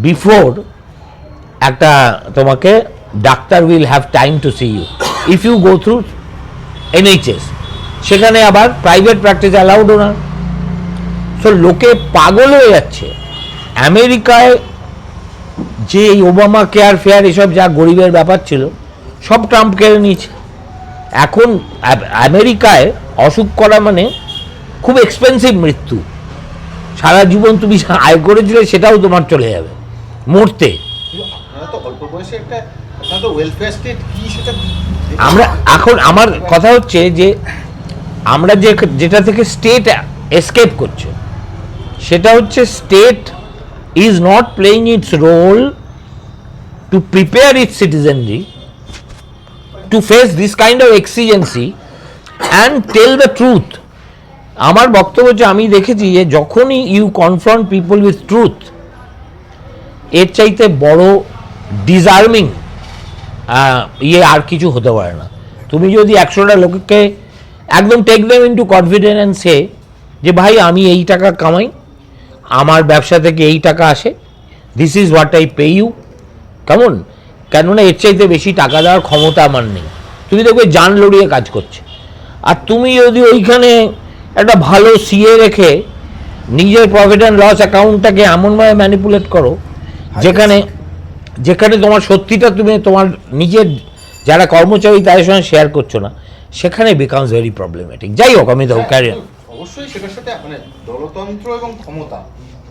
before একটা তোমাকে doctor will have time to see you if you go through NHS। সেখানে আবার private practice allowed না। So লোকে পাগল হয়ে যাচ্ছে। আমেরিকায় যে ওবামা কেয়ার ফেয়ার এসব যা গরিবের ব্যাপার ছিল, সব ট্রাম্প কেড়ে নিয়েছে। এখন আমেরিকায় অসুখ করা মানে খুব এক্সপেন্সিভ মৃত্যু। সারা জীবন তুমি আয় করেছিলে সেটাও তোমার চলে যাবে মরতে। আমরা এখন, আমার কথা হচ্ছে যে আমরা যেটা থেকে স্টেট এসকেপ করছে, সেটা হচ্ছে state is not playing its role to prepare its citizenry to face this kind of exigency and tell the truth. আমার বক্তব্য হচ্ছে, আমি দেখেছি যে যখনই you confront people with truth, এর চাইতে বড় ডিজার্মিং আর কিছু হতে পারে না। তুমি যদি 100টা লোককে একদম টেক দেম ইন্টু কনফিডেন্সে যে ভাই আমি এই টাকা কামাই, আমার ব্যবসা থেকে এই টাকা আসে, this is what I pay you, কেমন, কেননা এর চাইতে বেশি টাকা দেওয়ার ক্ষমতা আমার নেই, তুমি দেখবে জান লড়িয়ে কাজ করছে। আর তুমি যদি ওইখানে একটা ভালো সিএ রেখে নিজের প্রফিট অ্যান্ড লস অ্যাকাউন্টটাকে এমনভাবে ম্যানিপুলেট করো যেখানে তোমার সত্যিটা তুমি তোমার নিজের যারা কর্মচারী তাদের সঙ্গে শেয়ার করছো না, সেখানে বিকামস ভেরি প্রবলেমেটিক। যাই হোক, আমি তো ক্যারিয়ার অবশ্যই সেটার সাথে মানে দলতন্ত্র এবং ক্ষমতা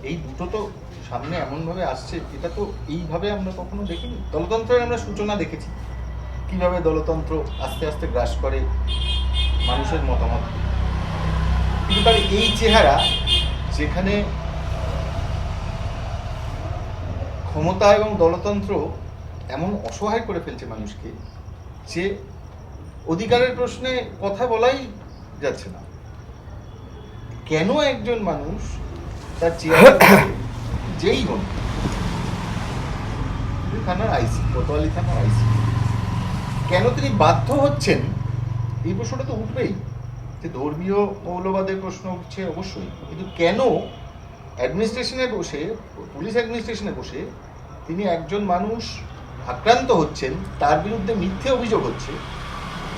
এই দুটো তো সামনে এমনভাবে আসছে, এটা তো এইভাবে আমরা কখনো দেখিনি। দলতন্ত্রের আমরা সূচনা দেখেছি, কিভাবে দলতন্ত্র আস্তে আস্তে গ্রাস করে মানুষের মতামত, কিন্তু তার এই চেহারা যেখানে ক্ষমতা এবং দলতন্ত্র এমন অসহায় করে ফেলছে মানুষকে যে অধিকারের প্রশ্নে কথা বলাই যাচ্ছে না। কেন একজন মানুষ তার চেয়ারে যেই হন, থানার আইসি, কোতোয়ালি থানার আইসি, কেন তিনি বাধ্য হচ্ছেন, এই প্রশ্নটা তো উঠবেই। যে ধর্মীয় মৌলবাদের প্রশ্ন উঠছে অবশ্যই, কিন্তু কেন অ্যাডমিনিস্ট্রেশনে বসে, পুলিশ অ্যাডমিনিস্ট্রেশনে বসে তিনি একজন মানুষ আক্রান্ত হচ্ছেন, তার বিরুদ্ধে মিথ্যে অভিযোগ হচ্ছে,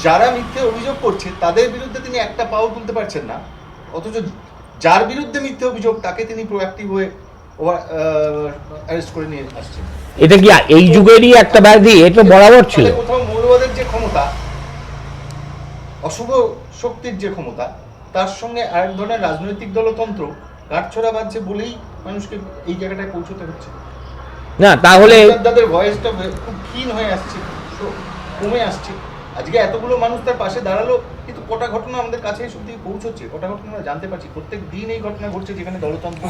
যারা মিথ্যে অভিযোগ করছে তাদের বিরুদ্ধে তিনি একটা পাও তুলতে পারছেন না, অথচ যার বিরুদ্ধে মিথ্যে অভিযোগ তাকে তিনি প্রোঅ্যাক্টিভ হয়ে অ্যারেস্ট করে নিয়ে আসছেন। এটা কি এই যুগেরই একটা ব্যাধি? এটা বরাবর ছিল। কোথাও মৌলবাদের যে ক্ষমতা, অশুভ শক্তির যে ক্ষমতা, তার সঙ্গে আরেক ধরনের রাজনৈতিক দলতন্ত্র কাঠছড়া বাজছে বলেই মানুষকে এই জায়গাটায় পৌঁছতে হচ্ছে। না তাহলে তাদের ভয়েসটা খুব ক্ষীণ হয়ে আসছে, কমে আসছে। আজকে এতগুলো মানুষ তার পাশে দাঁড়ালো, কিন্তু কটা ঘটনা আমাদের কাছে সত্যি পৌঁছচ্ছে, কটা ঘটনা আমরা জানতে পারছি। প্রত্যেক দিন এই ঘটনা ঘটছে যেখানে দলতন্ত্র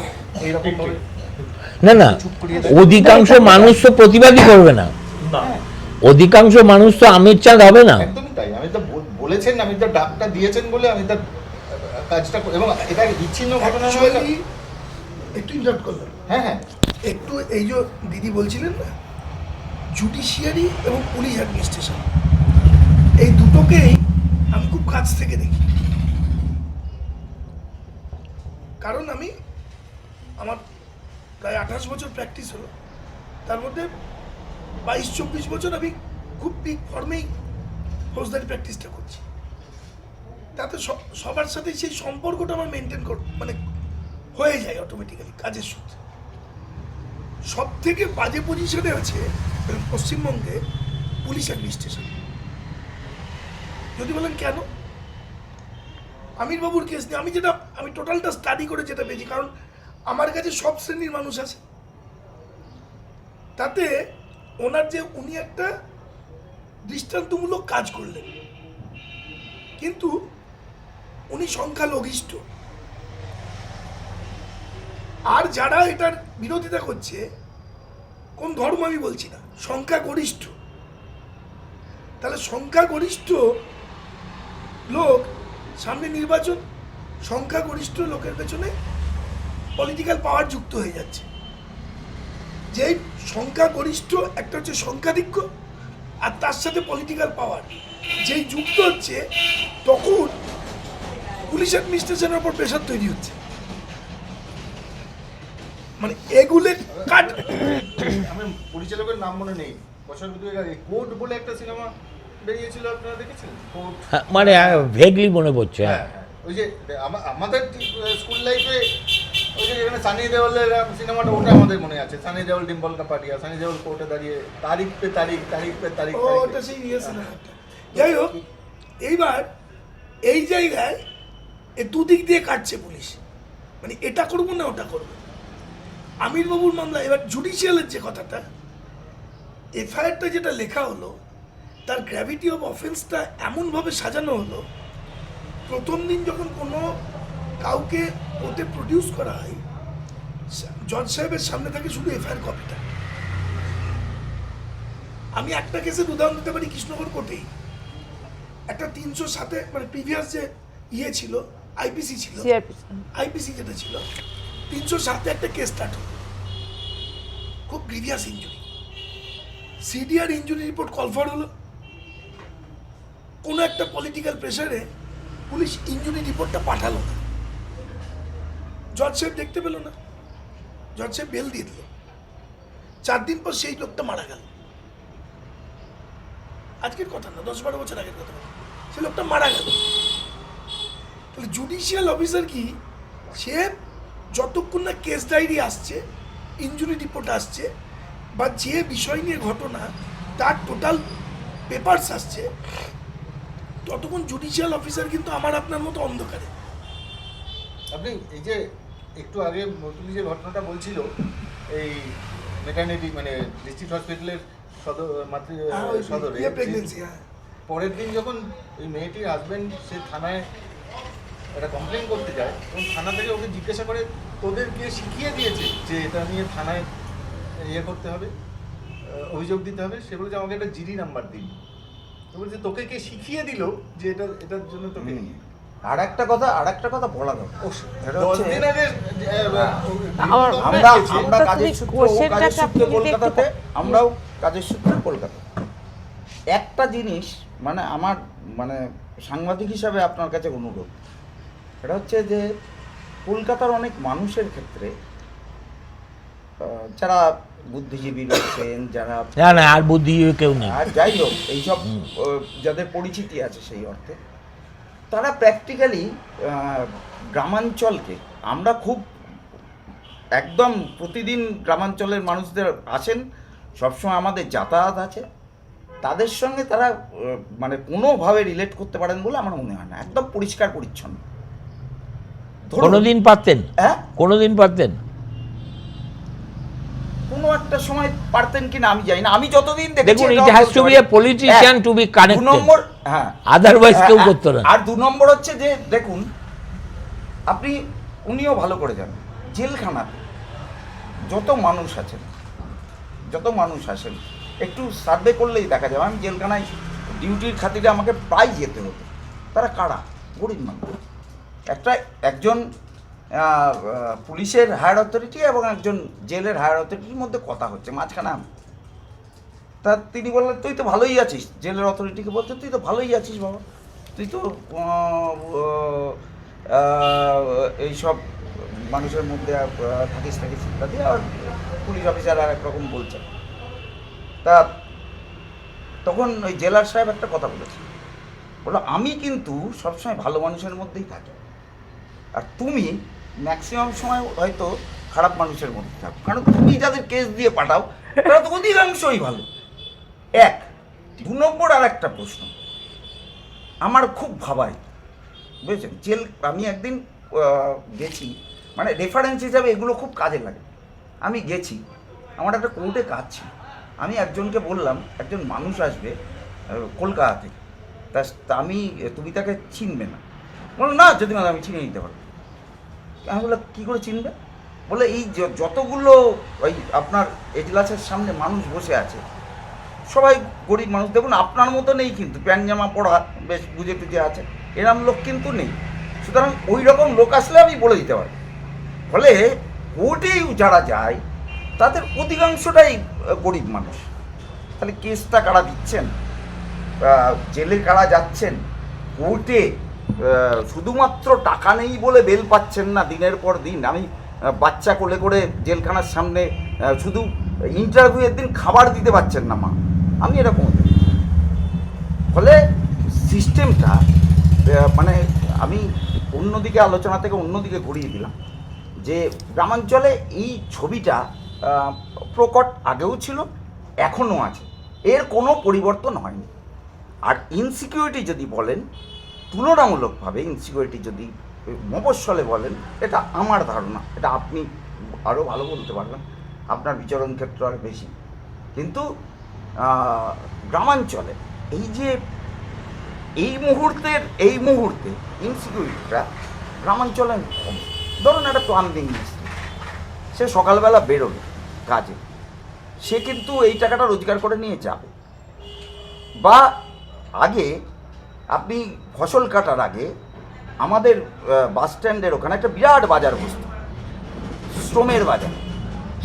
এইরকম ভাবে না অধিকাংশ মানুষ তো প্রতিবাদই করবে না, অধিকাংশ মানুষ তো আমির চাঁদ হবে না। একদমই তাই। আমি তো বলেছেন, আমি তো ডাকটা দিয়েছেন বলে আমি তার কাজটা, এবং এটা বিচ্ছিন্ন ঘটনা Actually, একটু ইন্টারাপ্ট করলাম। হ্যাঁ, একটু এই যে দিদি বলছিলেন না, জুডিশিয়ারি এবং পুলিশ অ্যাডমিনিস্ট্রেশন, এই দুটোকেই আমি খুব কাছ থেকে দেখি। কারণ আমার প্রায় 28 বছর প্র্যাকটিস হলো, তার মধ্যে 22-24 বছর আমি খুব পিক ফর্মেই ফৌজদারি প্র্যাকটিসটা করছি। তাতে সবার সাথে সেই সম্পর্কটা আমার মেনটেন মানে হয়ে যায় অটোমেটিক্যালি কাজের সূত্রে। সব থেকে বাজে পজিশনে আছে পশ্চিমবঙ্গে পুলিশ অ্যাডমিনিস্ট্রেশন। যদি বলেন কেন, আমির বাবুর কেস নিয়ে আমি টোটালটা স্টাডি করে যেটা পেয়েছি, কারণ আমার কাছে সব শ্রেণীর মানুষ আছে, তাতে উনি একটা দৃষ্টান্তমূলক কাজ করলেন, কিন্তু উনি সংখ্যালঘিষ্ঠ, আর যারা এটার বিরোধিতা করছে, কোন ধর্ম আমি বলছি না, সংখ্যাগরিষ্ঠ। তাহলে সংখ্যাগরিষ্ঠ লোক, সামনে নির্বাচন, সংখ্যাগরিষ্ঠ লোকের পেছনে পলিটিক্যাল পাওয়ার যুক্ত হয়ে যাচ্ছে। যেই সংখ্যাগরিষ্ঠ, একটা হচ্ছে সংখ্যাধিক্য আর তার সাথে পলিটিক্যাল পাওয়ার যেই যুক্ত হচ্ছে, তখন পুলিশ অ্যাডমিনিস্ট্রেশনের উপর প্রেশার তৈরি হচ্ছে। মানে এগুলো কাট, আমি পরিচালকের নাম মনে নেই, বছর দুয়েক আগে কোর্ট বলে একটা সিনেমা বেরিয়েছিল, আপনারা দেখেছেন? কোর্ট, মানে ভেগলি মনে পড়ছে। হ্যাঁ, ওই যে আমাদের স্কুল লাইফে ওই যে যেখানে সানি দেওয়ালের সিনেমাটা, ওটা আমাদের মনে আছে। সানি দেওয়াল ডিম্পল কাপাডিয়া, সানি দেওয়াল কোর্টে দাঁড়িয়ে তারিখ পে তারিখ, তারিখ পে তারিখ। ওটা সেই সিনেমাটা। যাই হোক, এইবার এই জায়গায় দুদিক দিয়ে কাটছে পুলিশ, মানে এটা করবো না ওটা করবো। আমির বাবুর মামলা, এবার জুডিশিয়ালের যে কথাটা, এফআইআরটা যেটা লেখা হলো, তার গ্র্যাভিটি অফ অফেন্সটা এমনভাবে সাজানো হলো, প্রথম দিন যখন কোনো কাউকে কোর্টে প্রডিউস করা হয়, জজ সাহেবের সামনে থাকে শুধু এফআইআর কপিটা। আমি একটা কেসের উদাহরণ দিতে পারি, কৃষ্ণনগর কোর্টেই একটা 307-এ, মানে প্রিভিয়াস যে ছিল আইপিসি ছিল, আইপিসি যেটা ছিল 307-এ একটা কেস স্টার্ট হলো, খুব grievous injury. CDR injury report কলফার হলো, কোনো একটা পলিটিক্যাল প্রেসারে পুলিশ ইনজুরি রিপোর্টটা পাঠালো না, জজ সাহেব দেখতে পেল না, জজ সাহেব বেল দিয়ে দিল, 4 দিন পর সেই লোকটা মারা গেল। আজকের কথা না, 10-12 বছর আগের কথা, সেই লোকটা মারা গেল। তাহলে জুডিশিয়াল অফিসার কি, সে যতক্ষণ না কেস ডায়েরি আসছে, ইনজুরি রিপোর্ট আসছে, বা যে বিষয় নিয়ে ঘটনা তার টোটাল পেপারস আসছে, ততক্ষণ জুডিশিয়াল অফিসার কিন্তু আমার আপনার মতো অন্ধকারে। আপনি এই যে একটু আগে মতুলি যে ঘটনাটা বলছিল, এই মেটার্নিটি মানে ডিস্ট্রিক্ট হসপিটালের সদরে প্রেগনেন্সি, পরের দিন যখন ওই মেয়েটির হাজব্যান্ড সে থানায় একটা কমপ্লেন করতে যায়, এবং থানা থেকে ওকে জিজ্ঞাসা করে তোদেরকে শিখিয়ে দিয়েছে যে এটা নিয়ে থানায় ইয়ে করতে হবে, অভিযোগ দিতে হবে। সে বলছে আমাকে একটা জিডি নাম্বার দিন। তো বলছে তোকে কে শিখিয়ে দিল যে এটার জন্য তোকে আর একটা কথা বলা দরকার। এটা 10 হচ্ছে দিন আগে আমরা কাজের সূত্রে কলকাতাতে, আমরাও কাজের সূত্রে কলকাতা। একটা জিনিস মানে আমার মানে সাংবাদিক হিসাবে আপনার কাছে অনুরোধ, এটা হচ্ছে যে কলকাতার অনেক মানুষের ক্ষেত্রে যারা বুদ্ধিজীবী রয়েছেন, যারা না আর বুদ্ধি কেউ নেই, আর যাই হোক এইসব যাদের পরিচিতি আছে সেই অর্থে, তারা প্র্যাকটিক্যালি গ্রামাঞ্চলকে, আমরা খুব একদম প্রতিদিন গ্রামাঞ্চলের মানুষদের আসেন, সবসময় আমাদের যাতায়াত আছে, তাদের সঙ্গে তারা মানে কোনোভাবে রিলেট করতে পারেন বলে আমার মনে হয় না। একদম পরিষ্কার পরিচ্ছন্ন। কোনোদিন পারতেন? হ্যাঁ, কোনোদিন পারতেন? কোনো একটা সময় পারতেন কিনা আমি জানি না। আমি যতদিন দেখেছি, দেখুন, it has to be a politician to be connected. 2 number, হ্যাঁ, আদারওয়াইজ কেউ করতো না। আর 2 নম্বর হচ্ছে যে দেখুন, আপনি উনিও ভালো করে জানেন, জেলখানাতে যত মানুষ আছেন একটু সার্ভে করলেই দেখা যাবে। আমি জেলখানায় ডিউটির খাতিরে আমাকে প্রায় যেতে হতো। তারা কারা? গরিব মানুষ। একজন পুলিশের হায়ার অথরিটি এবং একজন জেলের হায়ার অথরিটির মধ্যে কথা হচ্ছে, মাঝখানে আমি। তা তিনি বললেন তুই তো ভালোই আছিস, জেলের অথরিটিকে বলছে তুই তো ভালোই আছিস বাবা, তুই তো এইসব মানুষের মধ্যে থাকিস ইত্যাদি। আর পুলিশ অফিসার আর একরকম বলছে। তা তখন ওই জেলার সাহেব একটা কথা বলেছে, বললো আমি কিন্তু সবসময় ভালো মানুষের মধ্যেই থাকি, আর তুমি ম্যাক্সিমাম সময় হয়তো খারাপ মানুষের মধ্যে থাকো, কারণ তুমি যাদের কেস দিয়ে পাঠাও তারা তো অধিকাংশই ভালো। 2 নম্বর আর একটা প্রশ্ন আমার খুব ভাবায়, বুঝেছেন, জেল আমি একদিন গেছি, মানে রেফারেন্স হিসাবে এগুলো খুব কাজে লাগে। আমি গেছি, আমার একটা কোর্টে কাজ ছিল, আমি একজনকে বললাম একজন মানুষ আসবে কলকাতা থেকে, তা আমি তুমি তাকে চিনবে না? বললো না যদি আমি চিনে নিতে পারবো। আমি বললাম কী করে চিনবে? বলে এই যতগুলো ওই আপনার এজলাসের সামনে মানুষ বসে আছে সবাই গরিব মানুষ, দেখুন আপনার মতো নেই কিন্তু, প্যান্ট জামা পরা বেশ বুঝে টুঝে আছে, এরম লোক কিন্তু নেই। সুতরাং ওই রকম লোক আসলে আমি বলে দিতে পারি। ফলে কোর্টেই যারা যায় তাদের অধিকাংশটাই গরিব মানুষ। তাহলে কেসটা কারা দিচ্ছেন, জেলে কারা যাচ্ছেন, কোর্টে শুধুমাত্র টাকা নেই বলে বেল পাচ্ছেন না দিনের পর দিন। আমি বাচ্চা কোলে করে জেলখানার সামনে শুধু ইন্টারভিউয়ের দিন খাবার দিতে পারছেন না মা, আমি এরকম। ফলে সিস্টেমটা মানে আমি অন্যদিকে আলোচনা থেকে অন্যদিকে ঘুরিয়ে দিলাম যে গ্রামাঞ্চলে এই ছবিটা প্রকট আগেও ছিল, এখনও আছে, এর কোনো পরিবর্তন হয়নি। আর ইনসিকিউরিটি যদি বলেন, তুলনামূলকভাবে ইনসিকিউরিটি যদি মফস্বলে বলেন, এটা আমার ধারণা, এটা আপনি আরও ভালো বলতে পারবেন, আপনার বিচরণ ক্ষেত্র আর বেশি। কিন্তু গ্রামাঞ্চলে এই যে এই মুহূর্তে ইনসিকিউরিটিটা গ্রামাঞ্চলে কম। ধরুন একটা প্লাম্বিং মিস্ত্রি, সে সকালবেলা বেরোবে কাজে, সে কিন্তু এই টাকাটা রোজগার করে নিয়ে যাবে। বা আগে আপনি ফসল কাটার আগে আমাদের বাস স্ট্যান্ডের ওখানে একটা বিরাট বাজার বসত, শ্রমের বাজার,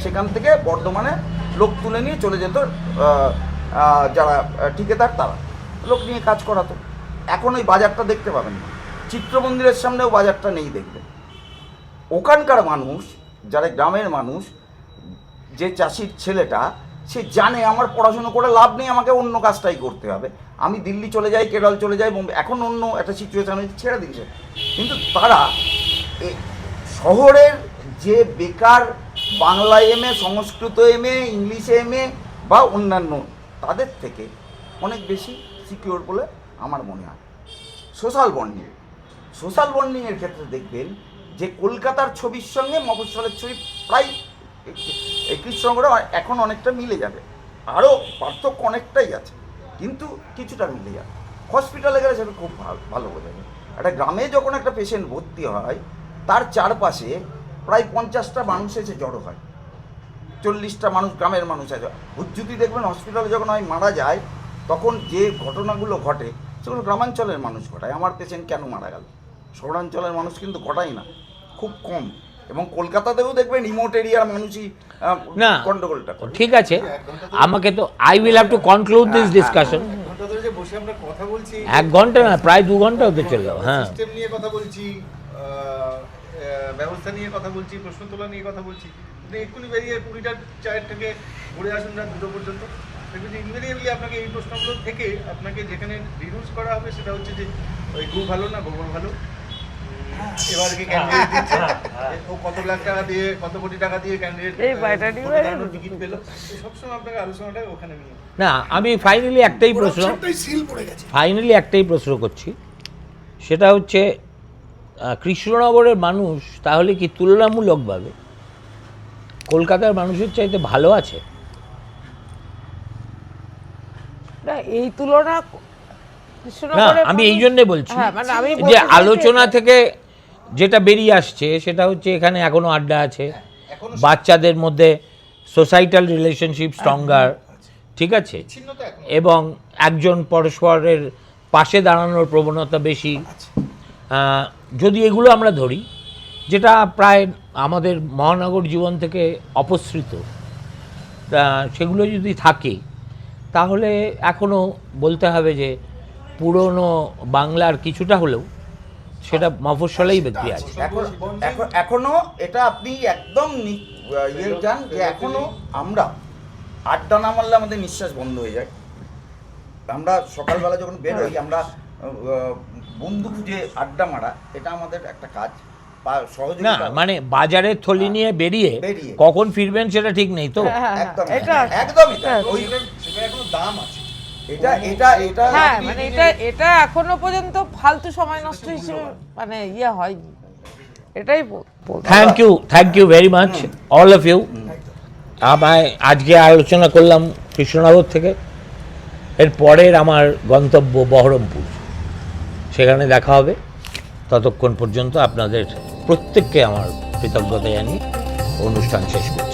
সেখান থেকে বর্ধমানে লোক তুলে নিয়ে চলে যেত যারা ঠিকাদার তারা লোক নিয়ে কাজ করাতো। এখন ওই বাজারটা দেখতে পাবেন না, চিত্রমন্দিরের সামনেও বাজারটা নেই দেখবেন। ওখানকার মানুষ, যারা গ্রামের মানুষ, যে চাষির ছেলেটা, সে জানে আমার পড়াশুনো করে লাভ নেই, আমাকে অন্য কাজটাই করতে হবে। আমি দিল্লি চলে যাই, কেরল চলে যাই, বোম্বে, এখন অন্য একটা সিচুয়েশান হয়েছে, ছেড়ে দিয়েছে। কিন্তু তারা শহরের যে বেকার বাংলা এমএ, সংস্কৃত এমএ, ইংলিশে এমএ বা অন্যান্য, তাদের থেকে অনেক বেশি সিকিউর বলে আমার মনে হয়। সোশ্যাল বন্ডিংয়ের ক্ষেত্রে দেখবেন যে কলকাতার ছবির সঙ্গে মফস্বলের ছবি প্রায় কৃষ্ণনগরে এখন অনেকটা মিলে যাবে, আরও পার্থক্য অনেকটাই আছে, কিন্তু কিছুটা মিলে যাবে। হসপিটালে গেলে সেটা খুব ভালো বোঝা যায়। একটা গ্রামে যখন একটা পেশেন্ট ভর্তি হয়, তার চারপাশে প্রায় 50টা মানুষ এসে জড়ো হয়, 40টা মানুষ গ্রামের মানুষ আছে। হুজ্জুতি দেখবেন হসপিটালে যখন হয় মারা যায়, তখন যে ঘটনাগুলো ঘটে সেগুলো গ্রামাঞ্চলের মানুষ ঘটায়। আমার পেশেন্ট কেন মারা গেল, শহরাঞ্চলের মানুষ কিন্তু ঘটায় না, খুব কম। এবং কলকাতাতেও দেখবেন রিমোট এরিয়ার মানুষই না গন্ডগোলটা করে। ঠিক আছে, আমাকে তো I will have to conclude this discussion. এক ঘন্টা ধরে যে বসে আমরা কথা বলছি, 1 ঘন্টা না, প্রায় 2 ঘন্টা হতে চললো। হ্যাঁ, সিস্টেম নিয়ে কথা বলছি, ব্যবস্থা নিয়ে কথা বলছি, প্রশ্ন তোলা নিয়ে কথা বলছি, আপনি এক্ষুনি বেরিয়ে 20টা চায়ের থেকে ঘুরে আসুন রাত 2টো পর্যন্ত, দেখবেন যে ইনভেরিয়েবলি আপনাকে এই প্রশ্নগুলো থেকে আপনাকে যেখানে রিডিউস করা হবে সেটা হচ্ছে যে ওই গু ভালো না গোবর ভালো, এবার কি ক্যান্ডিডেট দিচ্ছে, ও কত লাখ টাকা দিয়ে, কত কোটি টাকা দিয়ে ক্যান্ডিডেট টিকিট পেলো, সবসময় আপনাকে আলোচনাটা ওখানে নিয়ে। না, আমি ফাইনালি একটাই সিল পড়ে গেছে। প্রশ্ন করছি, সেটা হচ্ছে কৃষ্ণনগরের মানুষ তাহলে কি তুলনামূলকভাবে কলকাতার মানুষের চাইতে ভালো আছে? না, এই তুলনা না, কৃষ্ণনগরের আমি এই মানুষ- জন্যে বলছি হ্যাঁ, মানে আমি যে বলতে চাইছি আলোচনা এটা- থেকে যেটা বেরিয়ে আসছে সেটা হচ্ছে এখানে এখনো আড্ডা আছে, এখনো বাচ্চাদের মধ্যে সোসাইটাল রিলেশনশিপ স্ট্রঙ্গার, ঠিক আছে, বিচ্ছিন্নতা এখন এবং একজন পরস্পরের পাশে দাঁড়ানোর প্রবণতা বেশি। যদি এগুলো আমরা ধরি, যেটা প্রায় আমাদের মহানগর জীবন থেকে অপসৃত, সেগুলো যদি থাকে, তাহলে এখনও বলতে হবে যে পুরনো বাংলার কিছুটা হলেও সেটা মফস্বলেই বেঁচে আছে। এখনো এটা আপনি একদম ইয়ে যান যে এখনো আমরা আড্ডা না মারলে আমাদের নিঃশ্বাস বন্ধ হয়ে যায়। আমরা সকালবেলা যখন বের হই, আমরা বন্ধু খুঁজে আড্ডা মারা, এটা আমাদের একটা কাজ। না, মানে বাজারের থলি নিয়ে বেরিয়ে বেরিয়ে। কখন ফিরবেন সেটা ঠিক নেই তো। হ্যাঁ, একদম এটা একদমই তাই। হ্যাঁ। ওই সেটা এখনো দাম আছে। এটা হ্যাঁ, মানে এটা এখনো পর্যন্ত ফালতু সময় নষ্ট হিসেবে মানে ইয়ে হয়নি, এটাই বলবো। Thank you very much all of you. আমায় আজকে আলোচনা করলাম কৃষ্ণনগর থেকে, এর পরের আমার গন্তব্য বহরমপুর, সেখানে দেখা হবে। ততক্ষণ পর্যন্ত আপনাদের প্রত্যেককে আমার কৃতজ্ঞতা জানিয়ে অনুষ্ঠান শেষ করব।